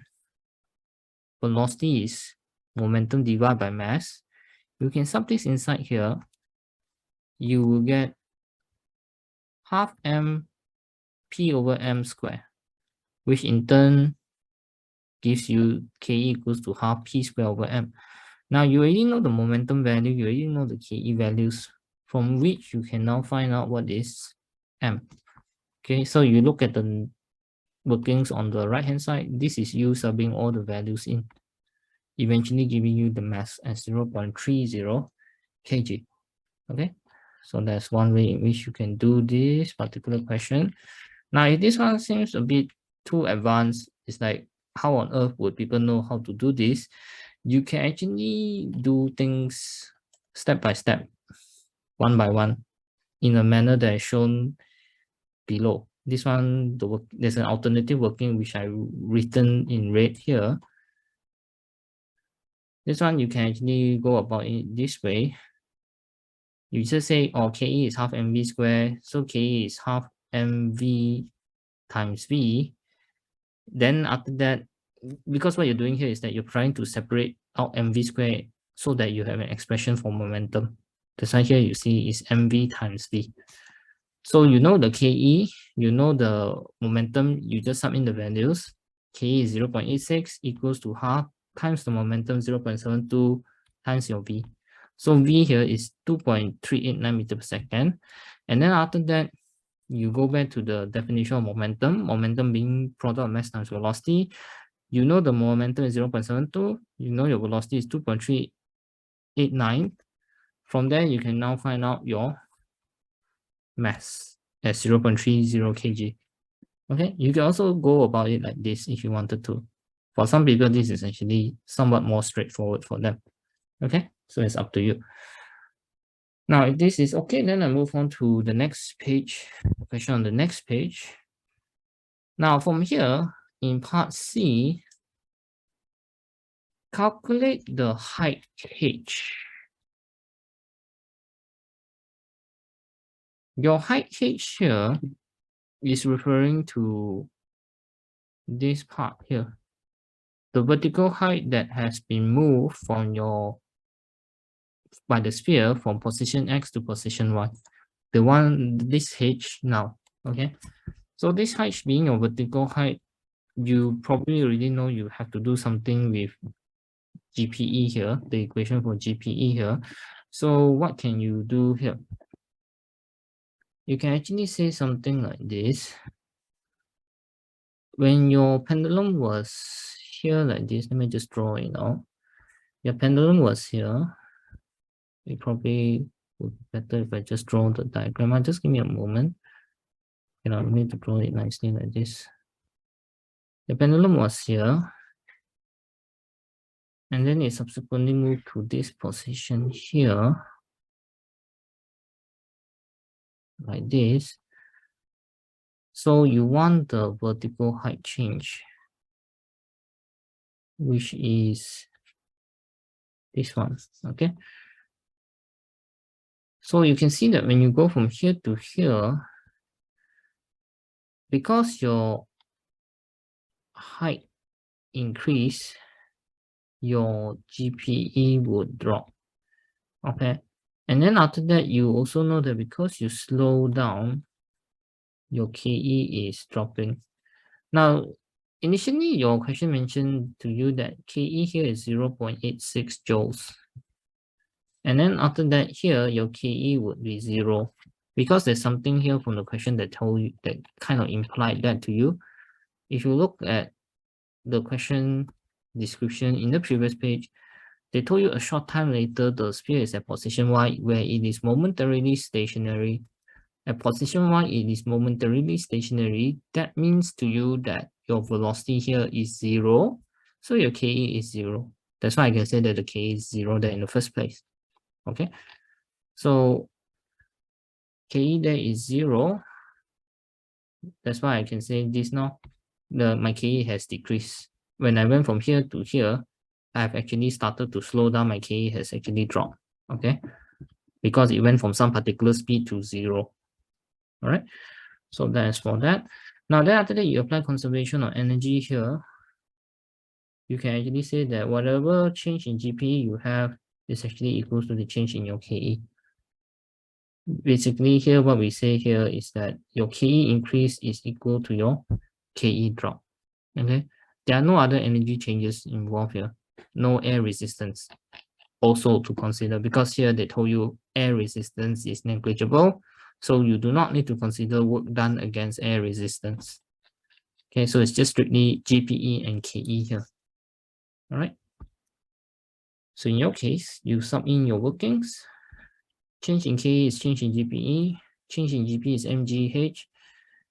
velocity is momentum divided by mass, you can sub this inside here. You will get half m p over m squared, which in turn gives you Ke equals to half p squared over m. Now you already know the momentum value, you already know the Ke values, from which you can now find out what is m. Okay, so you look at the workings on the right hand side, this is you subbing all the values in, eventually giving you the mass as 0.30 kg. Okay, so that's one way in which you can do this particular question. Now, if this one seems a bit too advanced, it's like, how on earth would people know how to do this? You can actually do things step by step, one by one, in a manner that is shown below. This one, there's an alternative working which I written in red here. This one, you can actually go about it this way. You just say, oh, Ke is half mv squared, so Ke is half mv times v. Then after that, because what you're doing here is that you're trying to separate out mv squared so that you have an expression for momentum. That's why here you see is mv times v. So you know the Ke, you know the momentum, you just sum in the values. Ke is 0.86 equals to half times the momentum 0.72 times your v. So v here is 2.389 meters per second. And then after that, you go back to the definition of momentum, momentum being product of mass times velocity. You know the momentum is 0.72, you know your velocity is 2.389. From there, you can now find out your mass as 0.30 kg. Okay, you can also go about it like this if you wanted to. For some people, this is actually somewhat more straightforward for them. Okay, so it's up to you. Now, if this is okay, then I move on to the next page, question on the next page. Now, from here, in part C, calculate the height h Your height h here is referring to this part here, the vertical height that has been moved from by the sphere from position x to position y. The one, this h now, okay? So this height being your vertical height, you probably already know you have to do something with GPE here, the equation for GPE here. So what can you do here? You can actually say something like this. When your pendulum was here like this, let me just draw it out. Your pendulum was here. It probably would be better if I just draw the diagram. Just give me a moment. You know, I need to draw it nicely like this. The pendulum was here. And then it subsequently moved to this position here. Like this. So you want the vertical height change, which is this one, okay? So you can see that when you go from here to here, because your height increase, your GPE would drop, okay? And then after that, you also know that because you slow down, your KE is dropping. Now, initially, your question mentioned to you that KE here is 0.86 joules. And then after that here, your KE would be 0. Because there's something here from the question that told you, that kind of implied that to you. If you look at the question description in the previous page, they told you a short time later, the sphere is at position Y, where it is momentarily stationary. At position Y, it is momentarily stationary. That means to you that your velocity here is 0. So your KE is 0. That's why I can say that the KE is 0 there in the first place. Okay. So KE there is 0. That's why I can say this now. My KE has decreased. When I went from here to here, I've actually started to slow down. My KE has actually dropped. Okay. Because it went from some particular speed to 0. All right. So that's for that. Now, then after that, you apply conservation of energy here. You can actually say that whatever change in GPE you have is actually equals to the change in your KE. Basically, here what we say here is that your KE increase is equal to your KE drop. Okay, there are no other energy changes involved here. No air resistance also to consider, because here they told you air resistance is negligible. So you do not need to consider work done against air resistance. Okay, so it's just strictly GPE and KE here. All right. So in your case, you sub in your workings. Change in KE is change in GPE. Change in GPE is MGH.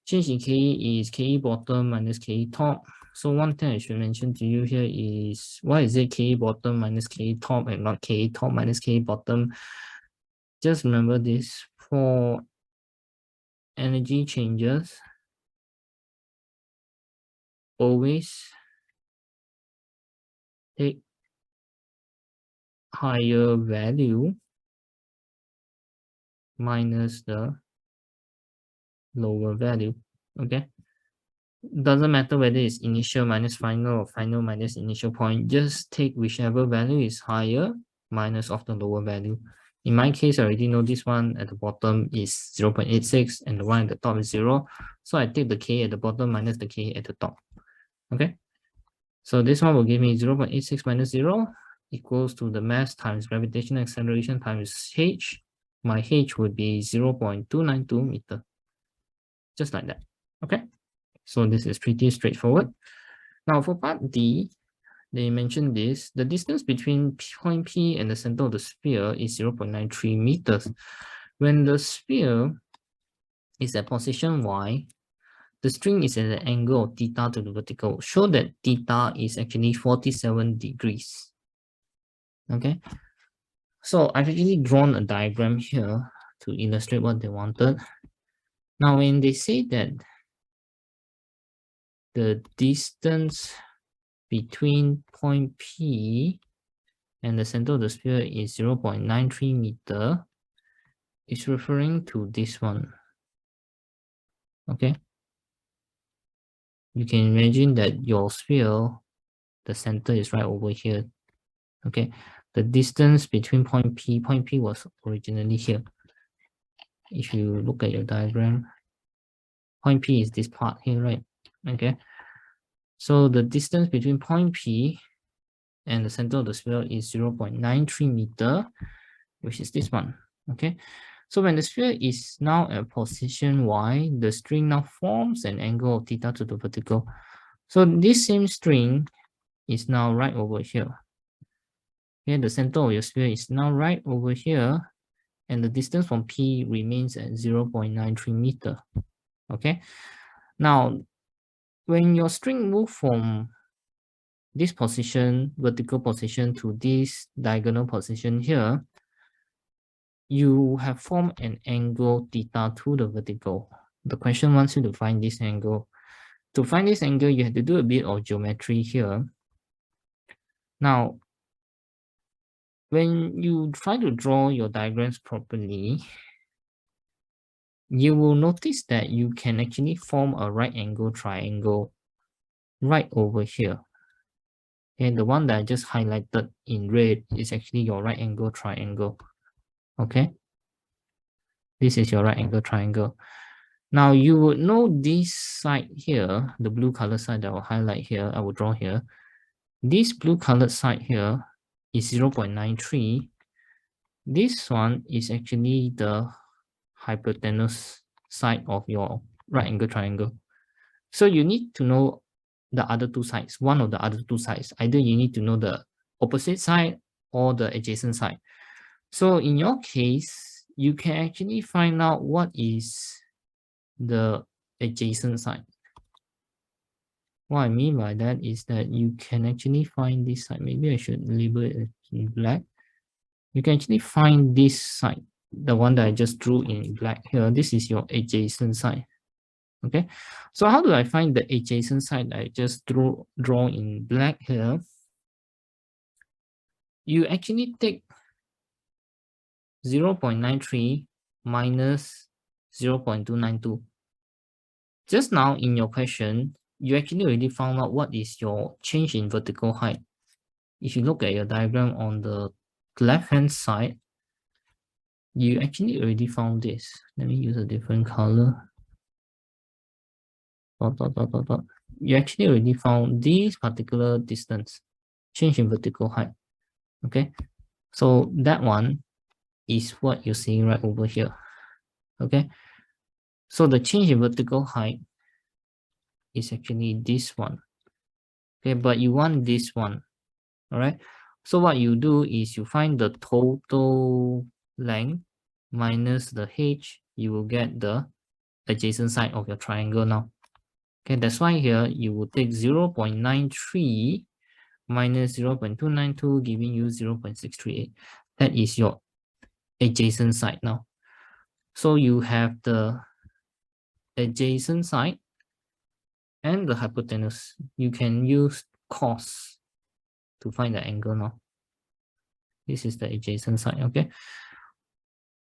Change in KE is KE bottom minus KE top. So one thing I should mention to you here is, why is it KE bottom minus KE top and not KE top minus KE bottom? Just remember this, for energy changes, always take higher value minus the lower value. Okay, doesn't matter whether it's initial minus final or final minus initial point, just take whichever value is higher minus of the lower value. In my case, I already know this one at the bottom is 0.86 and the one at the top is 0. So I take the K at the bottom minus the K at the top. Okay, so this one will give me 0.86 minus 0 equals to the mass times gravitational acceleration times h. My h would be 0.292 meter. Just like that. Okay, so this is pretty straightforward. Now for part D, they mentioned this. The distance between point P and the center of the sphere is 0.93 meters. When the sphere is at position Y, the string is at an angle of theta to the vertical. Show that theta is actually 47 degrees. Okay. So I've actually drawn a diagram here to illustrate what they wanted. Now, when they say that the distance between point P and the center of the sphere is 0.93 meter, is referring to this one. Okay. You can imagine that your sphere, the center is right over here. Okay. The distance between point P was originally here. If you look at your diagram, point P is this part here, right? Okay. So the distance between point P and the center of the sphere is 0.93 meter, which is this one. Okay. So when the sphere is now at position Y, the string now forms an angle of theta to the vertical. So this same string is now right over here. Okay, the center of your sphere is now right over here, and the distance from P remains at 0.93 meter. Okay. Now, when your string moves from this position, vertical position, to this diagonal position here, you have formed an angle theta to the vertical. The question wants you to find this angle. To find this angle, you have to do a bit of geometry here. Now, when you try to draw your diagrams properly, you will notice that you can actually form a right angle triangle right over here. And the one that I just highlighted in red is actually your right angle triangle. Okay. This is your right angle triangle. Now you would know this side here, the blue color side that I will highlight here, I will draw here. This blue colored side here is 0.93. This one is actually the hypotenuse side of your right angle triangle. So you need to know the other two sides, one of the other two sides. Either you need to know the opposite side or the adjacent side. So in your case, you can actually find out what is the adjacent side. What I mean by that is that you can actually find this side. Maybe I should label it in black. You can actually find this side, the one that I just drew in black here. This is your adjacent side. Okay, so how do I find the adjacent side I just draw in black here? You actually take 0.93 minus 0.292. Just now in your question, you actually already found out what is your change in vertical height. If you look at your diagram on the left-hand side, you actually already found this. Let me use a different color. You actually already found this particular distance, change in vertical height. Okay, so that one is what you're seeing right over here. Okay, so the change in vertical height is actually this one. Okay, but you want this one. All right, so what you do is you find the total length minus the h, you will get the adjacent side of your triangle now. Okay, that's why here you will take 0.93 minus 0.292, giving you 0.638. That is your adjacent side now. So you have the adjacent side and the hypotenuse. You can use cos to find the angle now. This is the adjacent side, okay?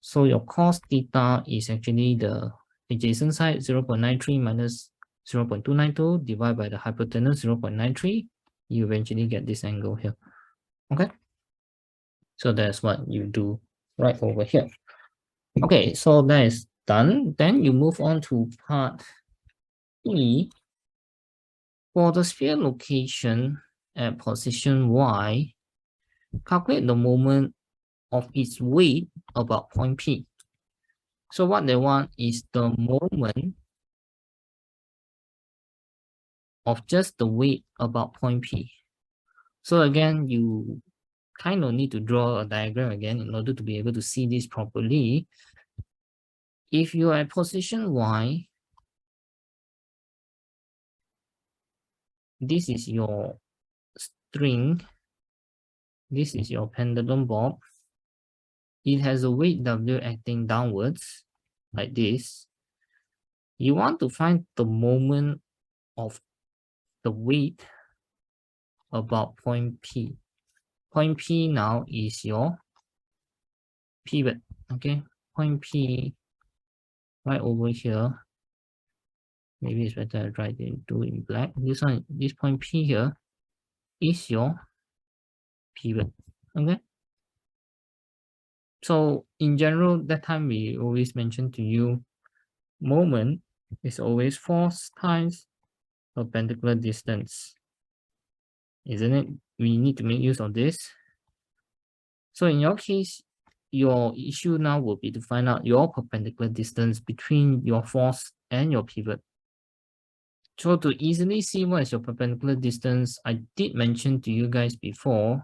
So your cos theta is actually the adjacent side, 0.93 minus 0.292 divided by the hypotenuse, 0.93. You eventually get this angle here, okay? So that's what you do right over here. Okay, so that is done. Then you move on to part E. For the sphere location at position Y, calculate the moment of its weight about point P. So what they want is the moment of just the weight about point P. So again, you kind of need to draw a diagram again in order to be able to see this properly. If you are at position Y, this is your string, this is your pendulum bob. It has a weight W acting downwards like this. You want to find the moment of the weight about point P. Point P now is your pivot, okay? point P right over here, maybe it's better I write it in black. This point P here is your pivot. Okay. So in general, that time we always mention to you, moment is always force times perpendicular distance, isn't it? We need to make use of this. So in your case, your issue now will be to find out your perpendicular distance between your force and your pivot. So to easily see what is your perpendicular distance, I did mention to you guys before,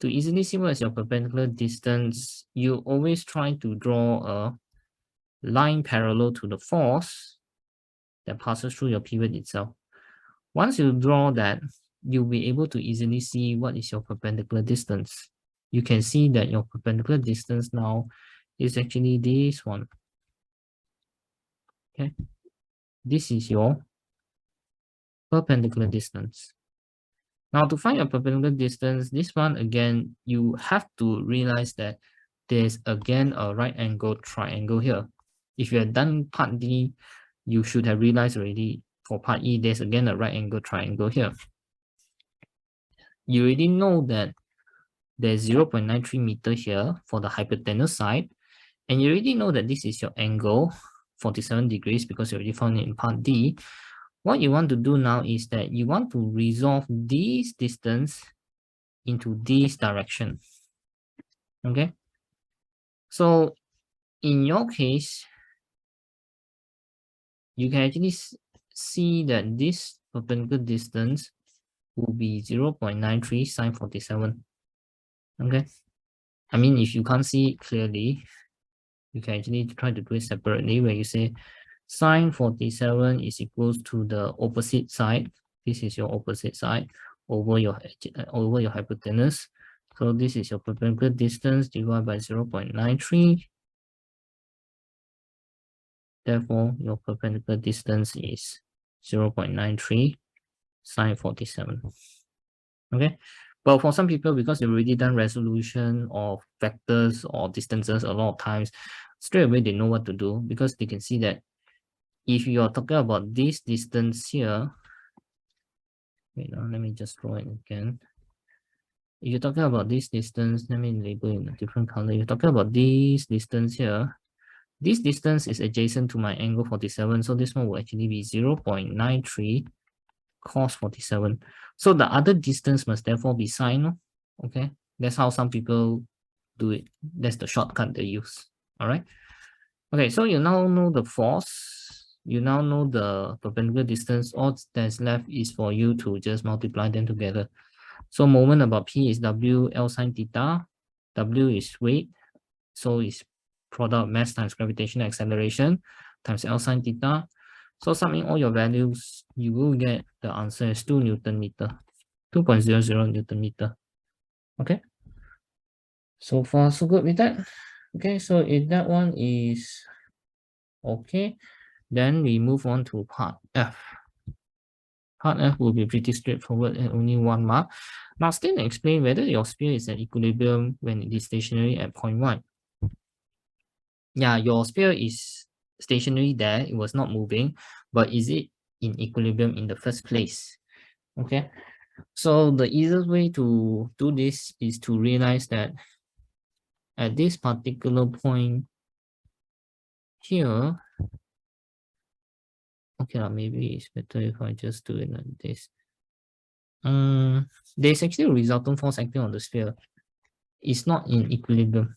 to easily see what is your perpendicular distance, you always try to draw a line parallel to the force that passes through your pivot itself. Once you draw that, you'll be able to easily see what is your perpendicular distance. You can see that your perpendicular distance now is actually this one. Okay, this is your perpendicular distance. Now to find your perpendicular distance, this one again, you have to realize that there's again a right angle triangle here. If you have done part D, you should have realized already for part E, there's again a right angle triangle here. You already know that there's 0.93 meter here for the hypotenuse side. And you already know that this is your angle, 47 degrees, because you already found it in part D. What you want to do now is that you want to resolve this distance into this direction. Okay. So in your case, you can actually see that this perpendicular distance will be 0.93 sine 47. Okay. I mean, if you can't see it clearly, you can actually try to do it separately, where you say sine 47 is equals to the opposite side. This is your opposite side over your hypotenuse. So this is your perpendicular distance divided by 0.93. Therefore, your perpendicular distance is 0.93 sine 47. Okay. But for some people, because you've already done resolution of vectors or distances a lot of times, straight away they know what to do, because they can see that if you are talking about this distance here, wait, let me just draw it again. If you're talking about this distance, let me label in a different color. You're talking about this distance here. This distance is adjacent to my angle 47, so this one will actually be 0.93 cos 47. So the other distance must therefore be sine. Okay, that's how some people do it. That's the shortcut they use. All right. Okay, so you now know the force. You now know the perpendicular distance. All that's left is for you to just multiply them together. So moment about P is W L sine theta. W is weight. So it's product mass times gravitational acceleration times L sine theta. So summing all your values, you will get the answer is 2 Newton meter, 2.00 Newton meter. Okay. So far, so good with that. Okay, so if that one is okay, then we move on to part F. Part F will be pretty straightforward and only 1 mark. Now, still explain whether your sphere is at equilibrium when it is stationary at point 1. Yeah, your sphere is stationary there, it was not moving, but is it in equilibrium in the first place? Okay, so the easiest way to do this is to realize that at this particular point here, okay, maybe it's better if I just do it like this. There's actually a resultant force acting on the sphere. It's not in equilibrium.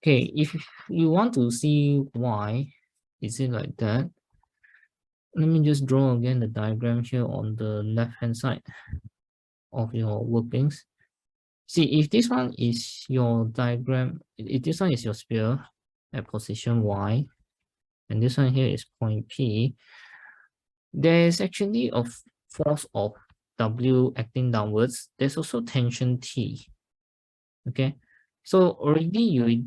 Okay, if you want to see why is it like that, let me just draw again the diagram here on the left hand side of your workings. See, if this one is your diagram, if this one is your sphere at position Y, and this one here is point P, there is actually a force of W acting downwards. There's also tension T. Okay, so already you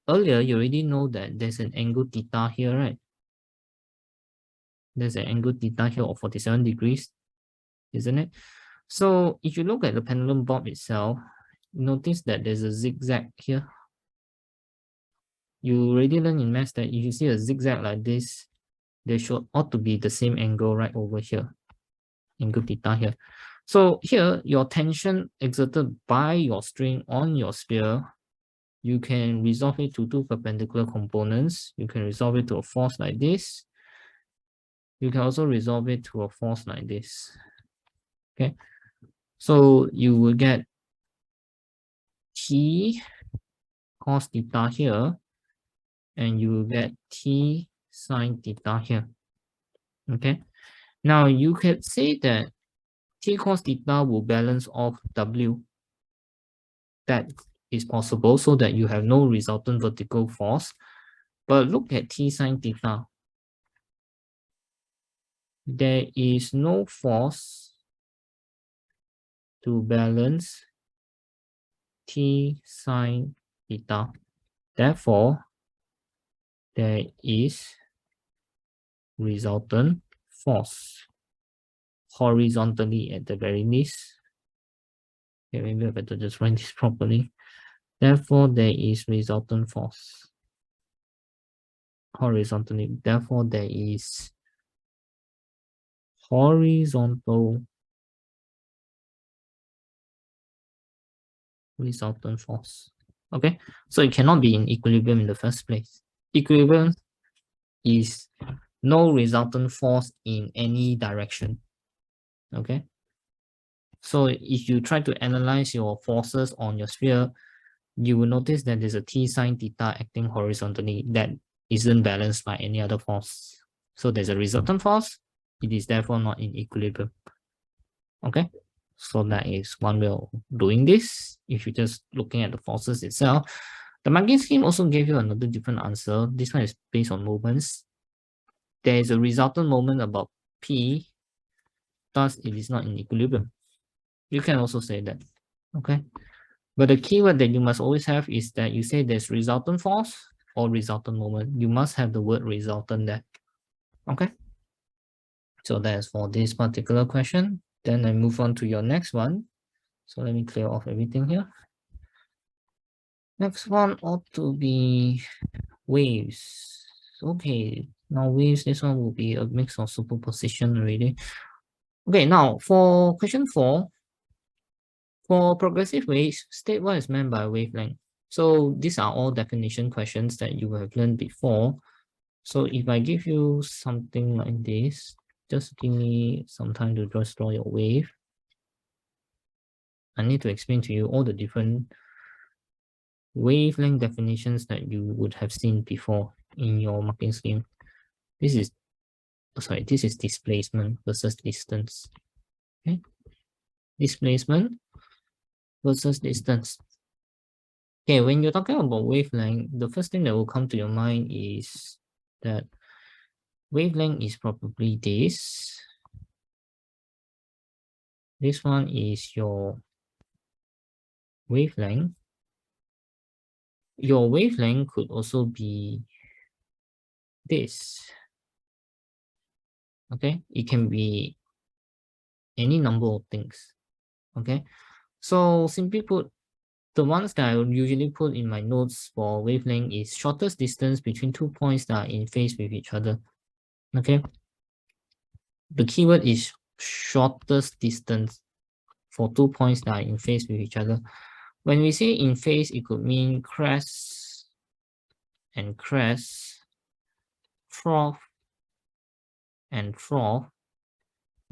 earlier you already know that there's an angle theta here, right? There's an angle theta here of 47 degrees, isn't it? So if you look at the pendulum bob itself, notice that there's a zigzag here. You already learned in maths that if you see a zigzag like this, they ought to be the same angle right over here, angle theta here. So here, your tension exerted by your string on your sphere, you can resolve it to two perpendicular components. You can resolve it to a force like this. You can also resolve it to a force like this. Okay, so you will get T cos theta here, and you will get T sine theta here. Okay, now you could say that T cos theta will balance off W. That is possible so that you have no resultant vertical force. But look at T sine theta. There is no force to balance T sine theta. Therefore, there is resultant force horizontally at the very least. Okay, maybe I better just write this properly. Therefore, there is resultant force horizontally. Therefore, there is horizontal resultant force. Okay, so it cannot be in equilibrium in the first place. Equilibrium is no resultant force in any direction. Okay, so if you try to analyze your forces on your sphere, you will notice that there's a T sine theta acting horizontally that isn't balanced by any other force. So there's a resultant force. It is therefore not in equilibrium. Okay, so that is one way of doing this. If you're just looking at the forces itself, the marking scheme also gave you another different answer. This one is based on moments. There is a resultant moment about P, thus it is not in equilibrium. You can also say that. Okay, but the keyword that you must always have is that you say there's resultant force or resultant moment. You must have the word resultant there. Okay, so that's for this particular question. Then I move on to your next one. So let me clear off everything here. Next one ought to be waves. Okay, now waves, this one will be a mix of superposition already. Okay, now for question 4, for progressive waves, state what is meant by wavelength. So these are all definition questions that you have learned before. So if I give you something like this, just give me some time to just draw your wave. I need to explain to you all the different wavelength definitions that you would have seen before in your marking scheme. This is, sorry, this is displacement versus distance. Okay, displacement versus distance. Okay, when you're talking about wavelength, the first thing that will come to your mind is that wavelength is probably this. This one is your wavelength. Your wavelength could also be this. Okay, it can be any number of things. Okay, so simply put, the ones that I would usually put in my notes for wavelength is shortest distance between 2 points that are in phase with each other. Okay, the keyword is shortest distance for 2 points that are in phase with each other. When we say in phase, it could mean crest and crest, trough and trough,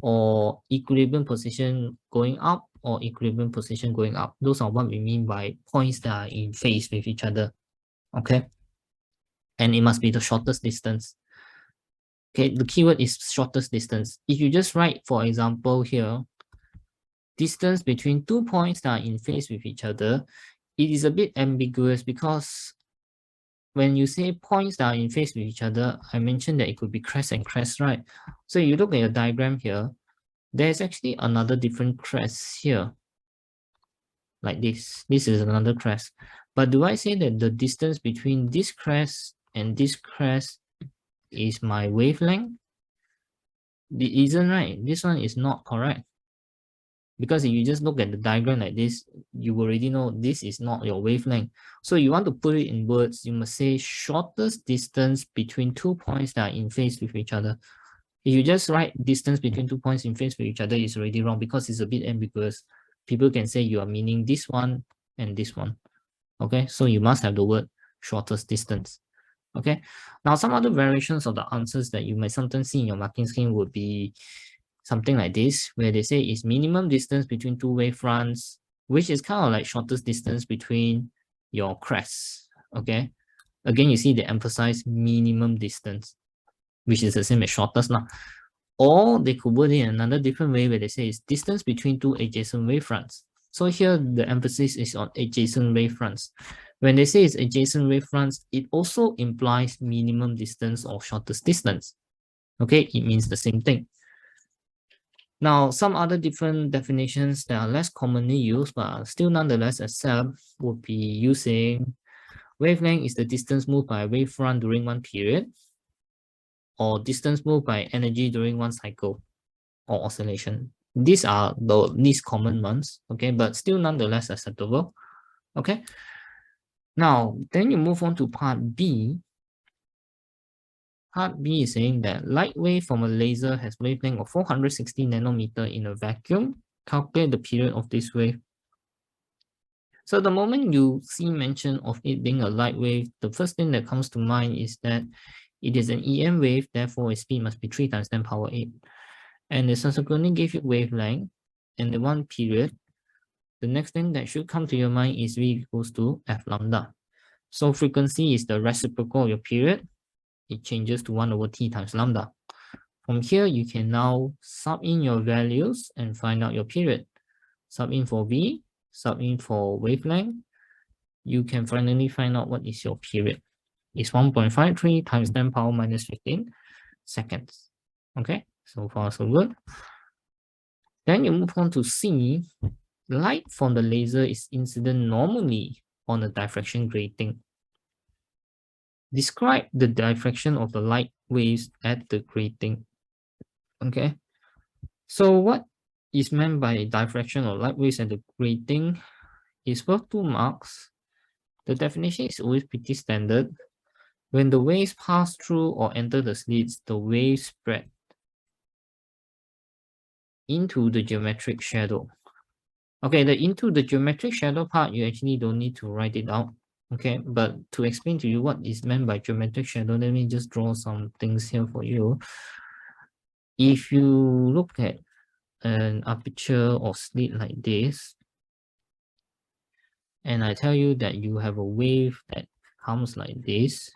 or equilibrium position going up or equilibrium position going up. Those are what we mean by points that are in phase with each other. Okay, and it must be the shortest distance. Okay, the keyword is shortest distance. If you just write, for example, here, distance between 2 points that are in phase with each other, it is a bit ambiguous because when you say points that are in phase with each other, I mentioned that it could be crest and crest, right? So you look at your diagram here, there's actually another different crest here, like this. This is another crest. But do I say that the distance between this crest and this crest is my wavelength? It isn't, right? This one is not correct. Because if you just look at the diagram like this, you already know this is not your wavelength. So you want to put it in words, you must say shortest distance between 2 points that are in phase with each other. If you just write distance between 2 points in phase with each other, it's already wrong because it's a bit ambiguous. People can say you are meaning this one and this one. Okay, so you must have the word shortest distance. Okay, now some other variations of the answers that you might sometimes see in your marking scheme would be something like this, where they say is minimum distance between two wavefronts, which is kind of like shortest distance between your crests. Okay, again, you see they emphasize minimum distance, which is the same as shortest now. Or they could word it in another different way where they say it's distance between two adjacent wavefronts. So here the emphasis is on adjacent wavefronts. When they say it's adjacent wavefronts, it also implies minimum distance or shortest distance. Okay, it means the same thing. Now, some other different definitions that are less commonly used but still nonetheless accepted would be using wavelength is the distance moved by a wavefront during one period, or distance moved by energy during one cycle or oscillation. These are the least common ones, okay, but still nonetheless acceptable. Okay. Now, then you move on to part B. Part B is saying that light wave from a laser has wavelength of 460 nanometer in a vacuum. Calculate the period of this wave. So the moment you see mention of it being a light wave, the first thing that comes to mind is that it is an EM wave, therefore its speed must be 3 times 10 power 8. And they subsequently give you wavelength and the one period. The next thing that should come to your mind is V equals to F lambda. So frequency is the reciprocal of your period. It changes to 1 over T times lambda. From here, you can now sub in your values and find out your period. Sub in for V, sub in for wavelength. You can finally find out what is your period. It's 1.53 times 10 power minus 15 seconds. Okay, so far so good. Then you move on to C. Light from the laser is incident normally on a diffraction grating. Describe the diffraction of the light waves at the grating. Okay, so what is meant by diffraction of light waves at the grating is worth 2 marks. The definition is always pretty standard. When the waves pass through or enter the slits, the waves spread into the geometric shadow. Okay, into the geometric shadow part, you actually don't need to write it out. Okay, but to explain to you what is meant by geometric shadow, let me just draw some things here for you. If you look at an aperture or slit like this, and I tell you that you have a wave that comes like this,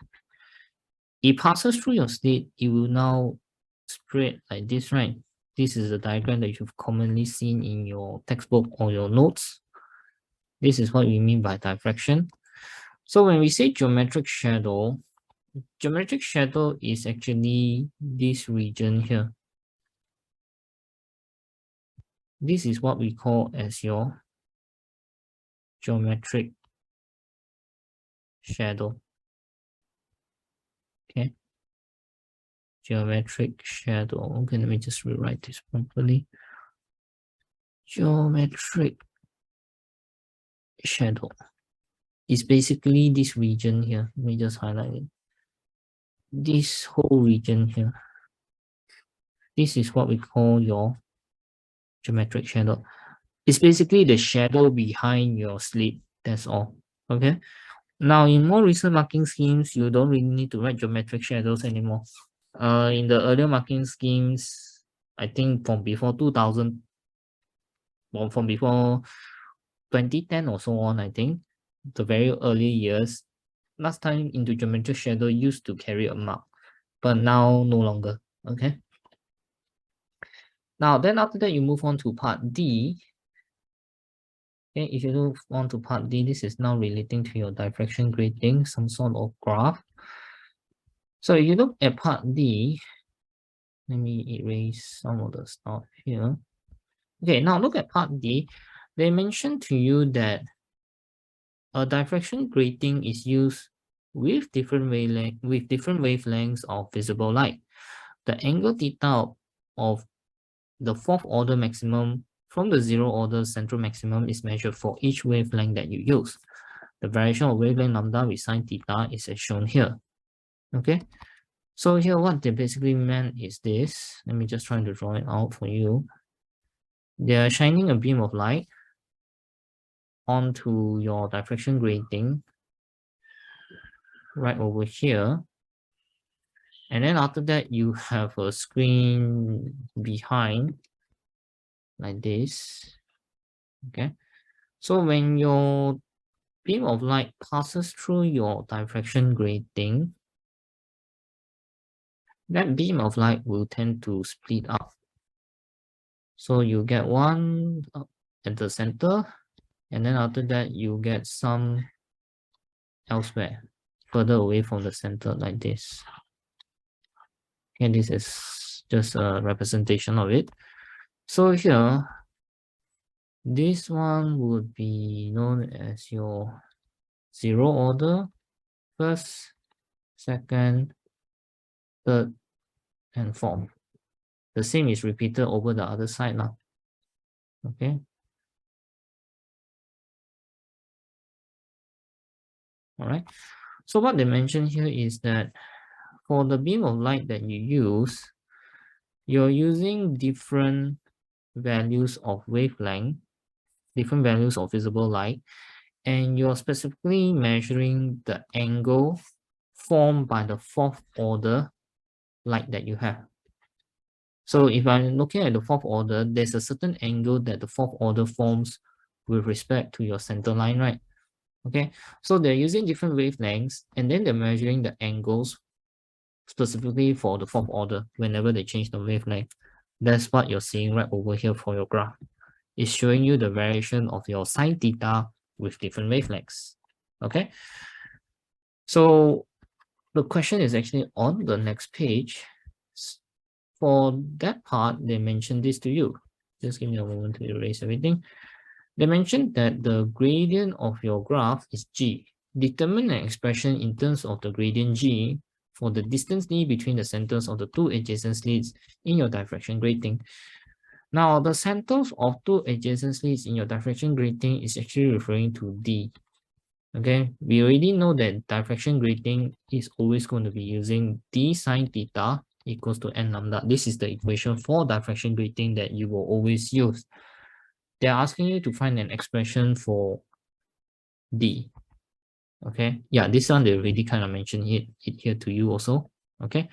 it passes through your slit, it will now spread like this, right? This is a diagram that you've commonly seen in your textbook or your notes. This is what we mean by diffraction. So when we say geometric shadow is actually this region here. This is what we call as your geometric shadow. Okay. Geometric shadow. Okay, let me just rewrite this properly. Geometric shadow is basically this region here. Let me just highlight it. This whole region here. This is what we call your geometric shadow. It's basically the shadow behind your slit. That's all. Okay. Now, in more recent marking schemes, you don't really need to write geometric shadows anymore. In the earlier marking schemes, I think from before 2000, or from before 2010 or so on, I think, the very early years, last time into geometric shadow used to carry a mark, but now no longer. Okay. Now, then after that, you move on to part D. Okay, if you move on to part D, this is now relating to your diffraction grating, some sort of graph. So if you look at part D, let me erase some of the stuff here. Okay, now look at part D. They mentioned to you that a diffraction grating is used with different wavelengths of visible light. The angle theta of the fourth order maximum From the zero order central maximum is measured for each wavelength that you use. The variation of wavelength lambda with sine theta is as shown here. Okay, so here what they basically meant is this. Let me just try to draw it out for you. They are shining a beam of light onto your diffraction grating right over here. And then after that, you have a screen behind like this. Okay, so when your beam of light passes through your diffraction grating, that beam of light will tend to split up. So you get one at the center, and then after that, you get some elsewhere, further away from the center like this. And this is just a representation of it. So here, this one would be known as your zero order, first, second, third, and fourth. The same is repeated over the other side now. Okay. All right. So what they mentioned here is that for the beam of light that you use, you're using different values of wavelength, different values of visible light, and you're specifically measuring the angle formed by the fourth order light that you have. So if I'm looking at the fourth order, there's a certain angle that the fourth order forms with respect to your center line, right? Okay, so they're using different wavelengths, and then they're measuring the angles specifically for the fourth order whenever they change the wavelength. That's what you're seeing right over here for your graph. It's showing you the variation of your sine theta with different wavelengths. Okay, so the question is actually on the next page. For that part, they mentioned this to you. Just give me a moment to erase everything. They mentioned that the gradient of your graph is g. Determine an expression in terms of the gradient g for the distance d between the centers of the two adjacent slits in your diffraction grating. Now, the centers of two adjacent slits in your diffraction grating is actually referring to d. Okay, we already know that diffraction grating is always going to be using d sine theta equals to n lambda. This is the equation for diffraction grating that you will always use. They're asking you to find an expression for d. Okay, yeah, this one they already kind of mentioned it here to you also. Okay,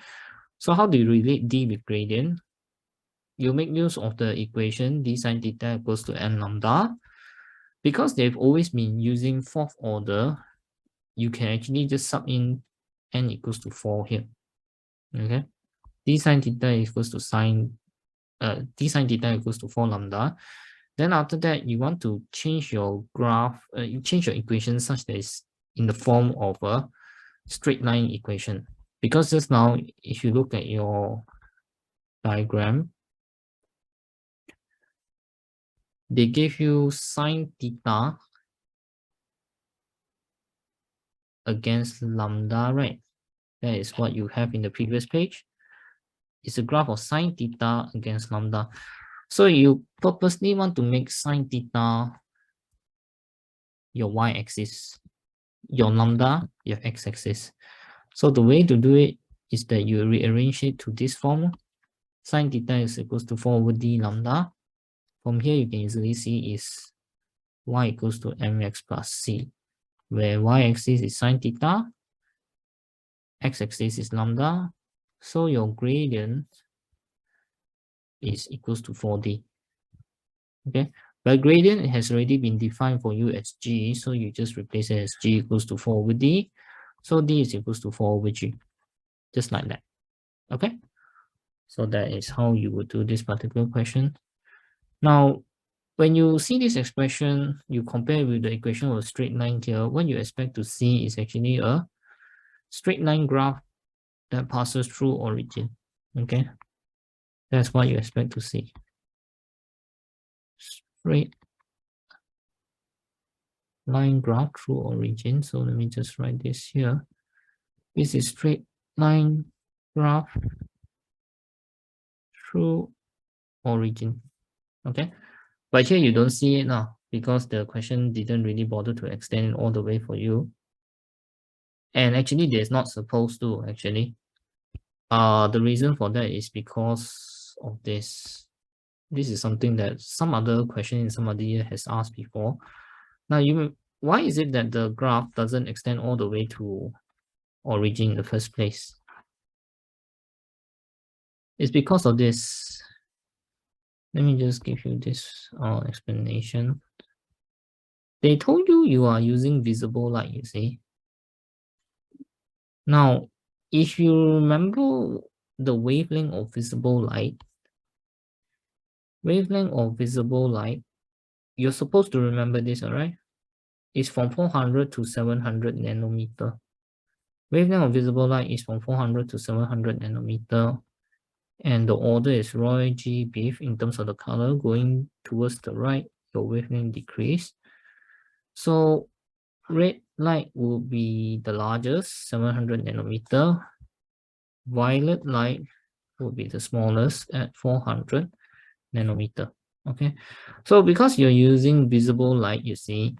so how do you relate d with gradient? You make use of the equation d sine theta equals to n lambda. Because they've always been using fourth order, you can actually just sub in n equals to 4 here. Okay, d sine theta equals to d sine theta equals to 4 lambda. Then after that, you want to change your graph, you change your equation such that it's in the form of a straight line equation. Because just now, if you look at your diagram, they gave you sine theta against lambda, right? That is what you have in the previous page. It's a graph of sine theta against lambda. So you purposely want to make sine theta your y-axis, your lambda your x-axis. So the way to do it is that you rearrange it to this form. Sine theta is equals to 4 over d lambda. From here, you can easily see is y equals to mx plus c, where y-axis is sine theta, x-axis is lambda. So your gradient is equals to 4d. Okay, but gradient has already been defined for you as g, so you just replace it as g equals to 4 over d. So d is equals to 4 over g, just like that. Okay, so that is how you would do this particular question. Now, when you see this expression, you compare with the equation of a straight line here, what you expect to see is actually a straight line graph that passes through origin. Okay, that's what you expect to see. Straight line graph through origin. So let me just write this here. This is straight line graph through origin. Okay, But here you don't see it now because the question didn't really bother to extend it all the way for you. And actually, there's not supposed to actually. The reason for that is because of this. This is something that some other question in some other year has asked before. Now, why is it that the graph doesn't extend all the way to origin in the first place? It's because of this. Let me just give you this explanation. They told you are using visible light, you see. Now, if you remember the wavelength of visible light, you're supposed to remember this, all right? It's from 400 to 700 nanometer. Wavelength of visible light is from 400 to 700 nanometer. And the order is Roy G. Beef in terms of the color. Going towards the right, your wavelength decrease. So red light will be the largest, 700 nanometer. Violet light will be the smallest at 400 nanometer. Okay, so because you're using visible light, you see,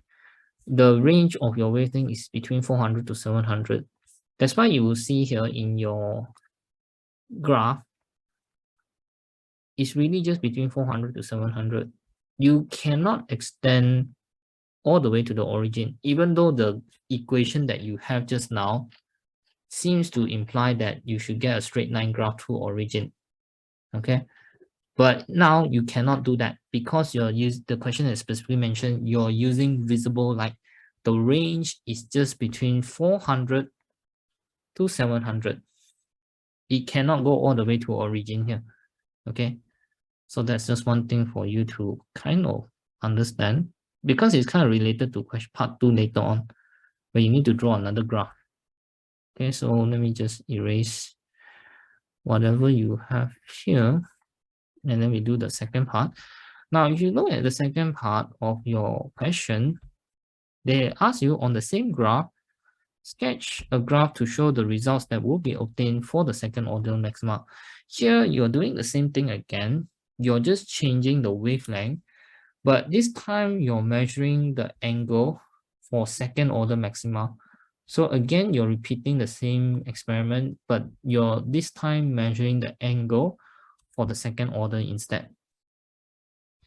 the range of your wavelength is between 400 to 700. That's why you will see here in your graph, it's really just between 400 to 700. You cannot extend all the way to the origin, even though the equation that you have just now seems to imply that you should get a straight line graph through origin. Okay, but now you cannot do that because the question has specifically mentioned you're using visible light. The range is just between 400 to 700. It cannot go all the way to origin here. Okay, so that's just one thing for you to kind of understand, because it's kind of related to question part 2 later on, where you need to draw another graph. Okay, so let me just erase whatever you have here, and then we do the second part. Now, if you look at the second part of your question, they ask you on the same graph, sketch a graph to show the results that will be obtained for the second order maxima. Here, you're doing the same thing again. You're just changing the wavelength, but this time you're measuring the angle for second order maxima. So again, you're repeating the same experiment, but you're this time measuring the angle for the second order instead.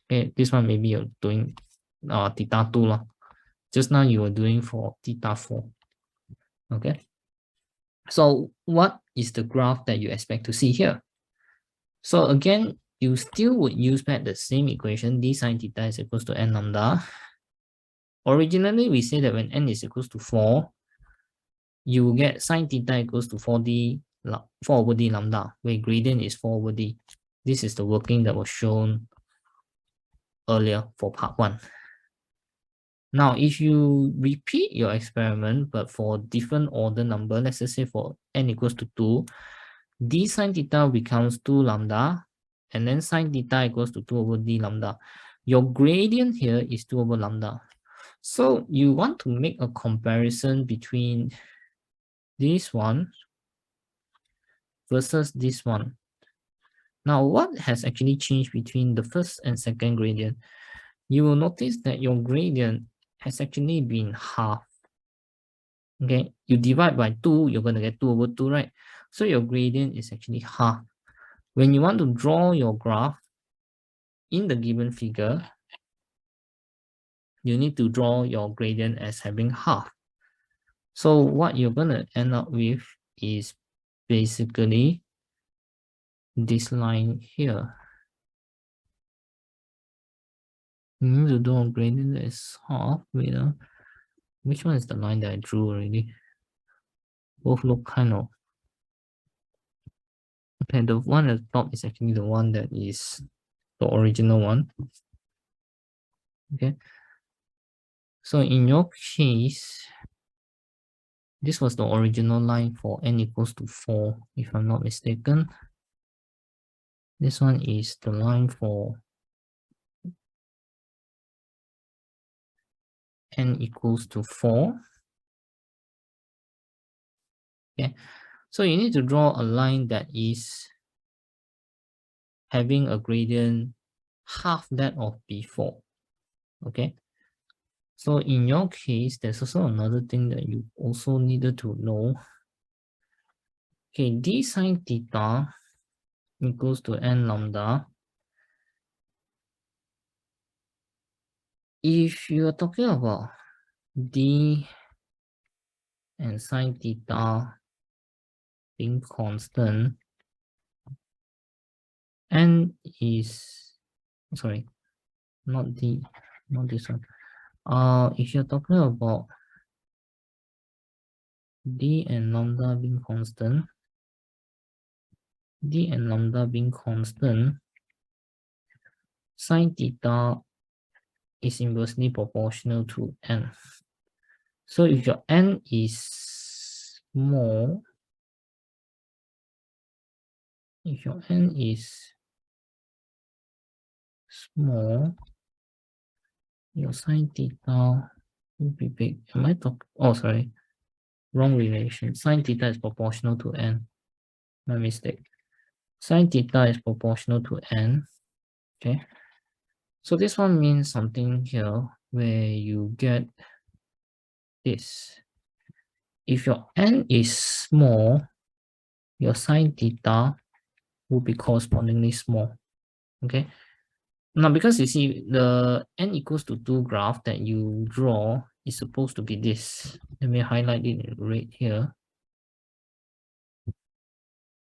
Okay, this one maybe you're doing theta 2 lah. Just now you were doing for theta 4. Okay. So what is the graph that you expect to see here? So again, you still would use back the same equation, d sine theta is equals to n lambda. Originally, we say that when n is equals to 4, you will get sine theta equals to 4 over d lambda, where gradient is 4 over d. This is the working that was shown earlier for part 1. Now, if you repeat your experiment, but for different order number, let's just say for n equals to 2, d sine theta becomes 2 lambda, and then sine theta equals to 2 over d lambda. Your gradient here is 2 over lambda. So you want to make a comparison between this one versus this one. Now, what has actually changed between the first and second gradient? You will notice that your gradient has actually been half. Okay, you divide by 2, you're going to get 2 over 2, right? So your gradient is actually half. When you want to draw your graph in the given figure, you need to draw your gradient as having half. So what you're going to end up with is basically this line here. You need to draw a gradient that is half. Wait, which one is the line that I drew already? Both look kind of... Okay, the one at the top is actually the one that is the original one. Okay. So in your case, this was the original line for n equals to 4, if I'm not mistaken. This one is the line for n equals to 4. Okay, so you need to draw a line that is having a gradient half that of before. Okay. So in your case, there's also another thing that you also needed to know. Okay, d sine theta equals to n lambda. If you are talking about d and sine theta being constant, n is, sorry, not d, not this one. If you're talking about d and lambda being constant, sine theta is inversely proportional to n. So if your n is small, your sine theta will be big. Am I talking? Oh, sorry, wrong relation. Sine theta is proportional to n. My mistake. Sine theta is proportional to n. Okay. So this one means something here where you get this. If your n is small, your sine theta will be correspondingly small. Okay. Now, because you see the n equals to 2 graph that you draw is supposed to be this. Let me highlight it in red here.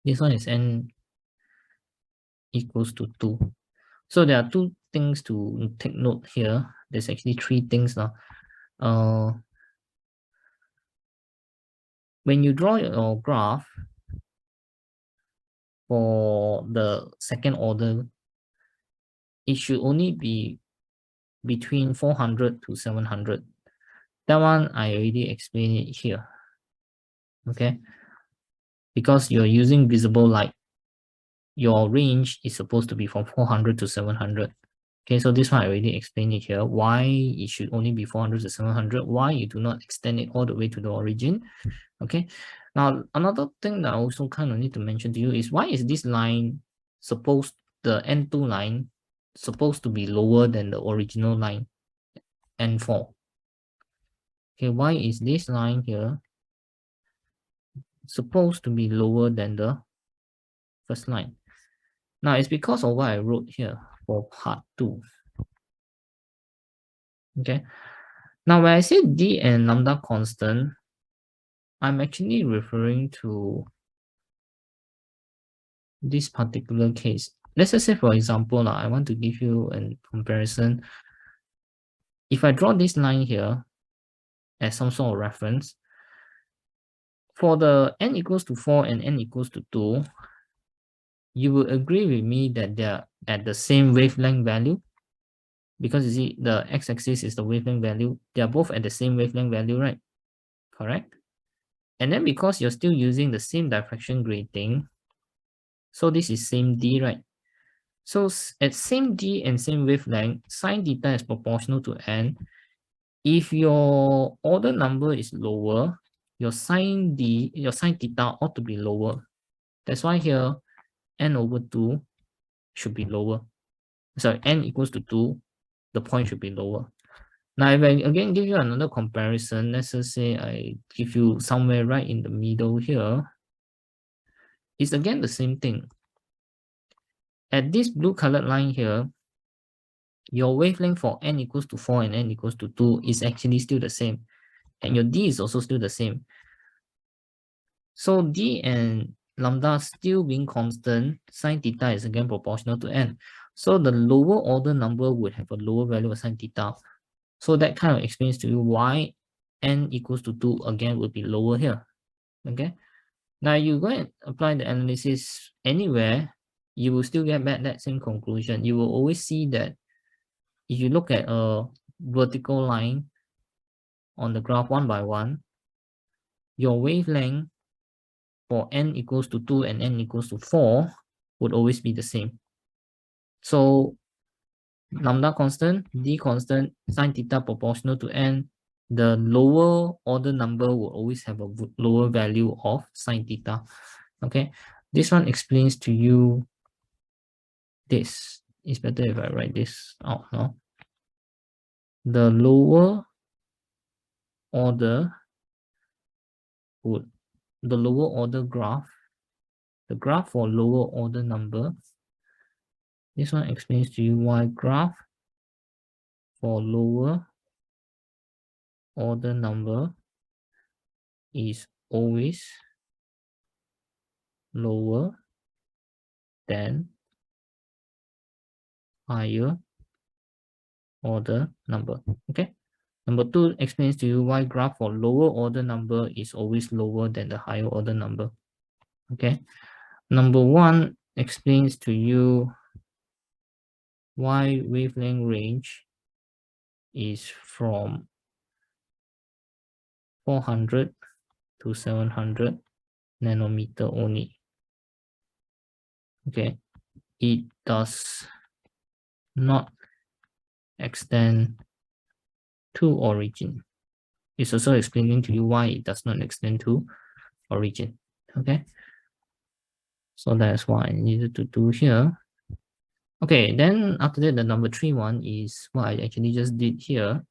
This one is n equals to 2. So there are two things to take note here. There's actually three things now. When you draw your graph for the second order, it should only be between 400 to 700. That one I already explained it here. Okay, because you're using visible light, your range is supposed to be from 400 to 700. Okay, so this one I already explained it here. Why it should only be 400 to 700. Why you do not extend it all the way to the origin. Okay, now another thing that I also kind of need to mention to you is why is this line supposed, the N2 line, supposed to be lower than the original line, N4? Okay, why is this line here supposed to be lower than the first line? Now, it's because of what I wrote here for part 2. Okay. Now, when I say d and lambda constant, I'm actually referring to this particular case. Let's just say, for example, I want to give you a comparison. If I draw this line here as some sort of reference, for the n equals to 4 and n equals to 2, you will agree with me that they're at the same wavelength value, because you see the x-axis is the wavelength value. They are both at the same wavelength value, right? Correct. And then because you're still using the same diffraction grating, so this is same d, right? So at same d and same wavelength, sine theta is proportional to n. If your order number is lower, your sine theta ought to be lower. That's why here n over 2 should be lower. Sorry, n equals to 2, the point should be lower. Now, if I again give you another comparison, let's just say I give you somewhere right in the middle here. It's again the same thing. At this blue colored line here, your wavelength for n equals to 4 and n equals to 2 is actually still the same. And your d is also still the same. So d and lambda still being constant, sine theta is again proportional to n. So the lower order number would have a lower value of sine theta. So that kind of explains to you why n equals to 2 again will be lower here. Okay. Now you go and apply the analysis anywhere, you will still get back that same conclusion. You will always see that if you look at a vertical line on the graph one by one, your wavelength for n equals to 2 and n equals to 4 would always be the same. So lambda constant, d constant, sine theta proportional to n, the lower order number will always have a lower value of sine theta. Okay, this one explains to you this. it's better if I write this out now. The lower order graph, the graph for lower order number. This one explains to you why graph for lower order number is always lower than higher order number. Okay. Number 2 explains to you why graph for lower order number is always lower than the higher order number. Okay. Number 1 explains to you why wavelength range is from 400 to 700 nanometer only. Okay. It does not extend to origin. It's also explaining to you why it does not extend to origin. Okay. So that's what I needed to do here. Okay, then after that, the number 3 one is what I actually just did here.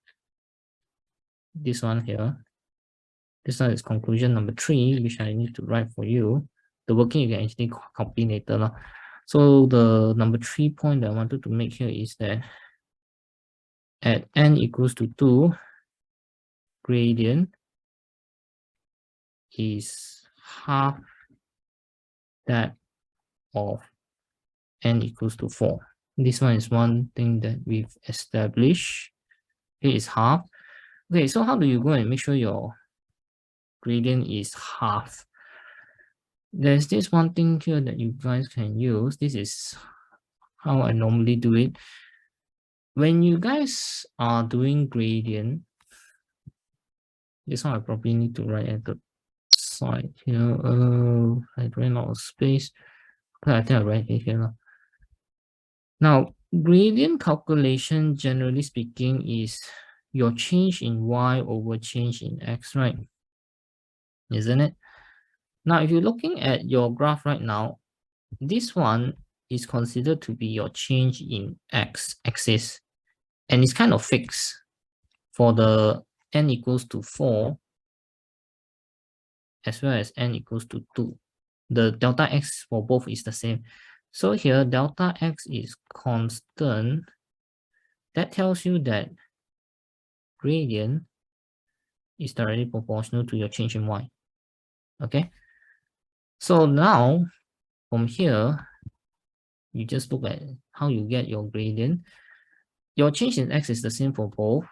This one here. This one is conclusion number 3, which I need to write for you. The working you can actually copy later. So the number 3 point that I wanted to make here is that at n equals to 2, gradient is half that of n equals to 4. This one is one thing that we've established. It is half. Okay, so how do you go and make sure your gradient is half? There's this one thing here that you guys can use. This is how I normally do it. When you guys are doing gradient, this one I probably need to write at the side here. I ran out of space. I think I write it here. Now, gradient calculation, generally speaking, is your change in y over change in x, right? Isn't it? Now, if you're looking at your graph right now, this one is considered to be your change in x-axis, and it's kind of fixed for the n equals to 4 as well as n equals to 2. The delta x for both is the same. So here, delta x is constant. That tells you that gradient is directly proportional to your change in y. Okay? So now, from here, you just look at how you get your gradient. Your change in x is the same for both.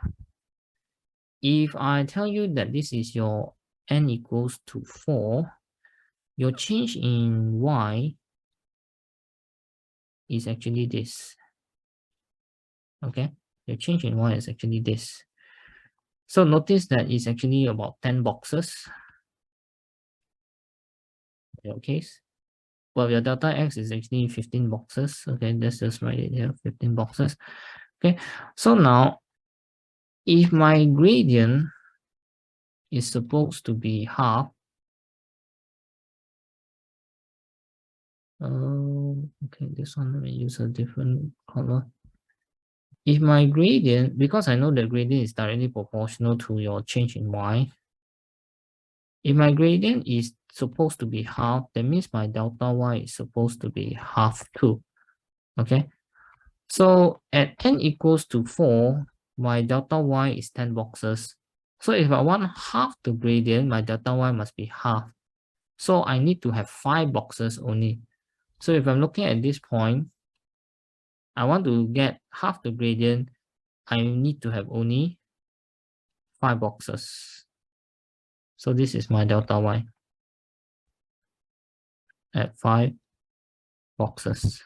If I tell you that this is your n equals to 4, your change in y is actually this. Okay, your change in y is actually this. So notice that it's actually about 10 boxes in your case. But your delta x is actually 15 boxes. Okay, let's just write it here, 15 boxes. Okay, so now if my gradient is supposed to be half, okay, this one let me use a different color. If my gradient, because I know the gradient is directly proportional to your change in y, if my gradient is supposed to be half, that means my delta y is supposed to be half too. Okay, so at n equals to 4, my delta y is 10 boxes. So if I want half the gradient, my delta y must be half. So I need to have 5 boxes only. So if I'm looking at this point, I want to get half the gradient, I need to have only 5 boxes. So this is my delta y at 5 boxes.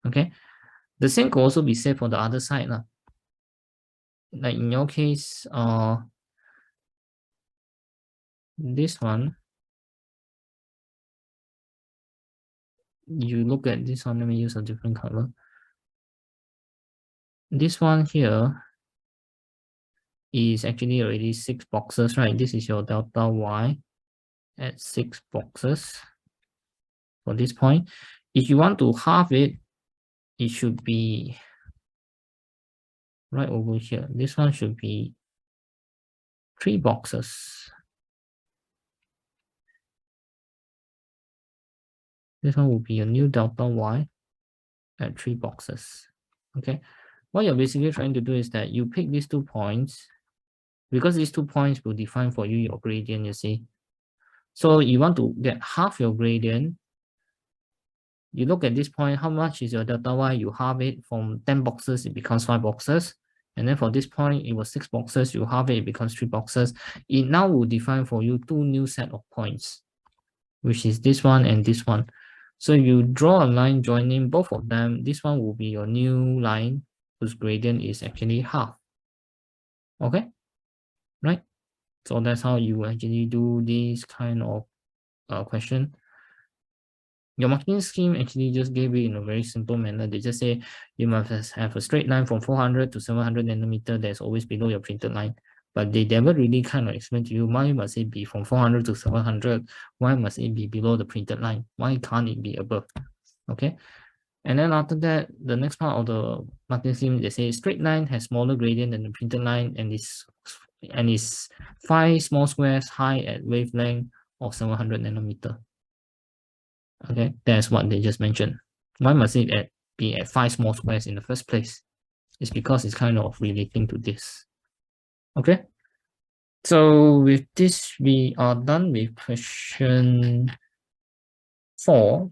Okay, the same could also be said for the other side. Like in your case, this one, you look at this one, let me use a different color. This one here is actually already 6 boxes, right? This is your delta y at 6 boxes for this point. If you want to halve it, it should be right over here. This one should be 3 boxes. This one will be a new delta y at 3 boxes. Okay, what you're basically trying to do is that you pick these 2 points, because these 2 points will define for you your gradient, you see. So you want to get half your gradient. You look at this point, how much is your delta y? You halve it from 10 boxes, it becomes 5 boxes. And then for this point, it was 6 boxes, you halve it, it becomes 3 boxes. It now will define for you 2 new set of points, which is this one and this one. So you draw a line joining both of them. This one will be your new line whose gradient is actually half. Okay, right? So that's how you actually do this kind of question. Your marking scheme actually just gave it in a very simple manner. They just say you must have a straight line from 400 to 700 nanometer that's always below your printed line. But they never really kind of explain to you why must it be from 400 to 700? Why must it be below the printed line? Why can't it be above? Okay. And then after that, the next part of the marking scheme, they say straight line has smaller gradient than the printed line and is 5 small squares high at wavelength of 700 nanometer. Okay, that's what they just mentioned. Why must it be at 5 small squares in the first place? It's because it's kind of relating to this. Okay, so with this, we are done with question 4.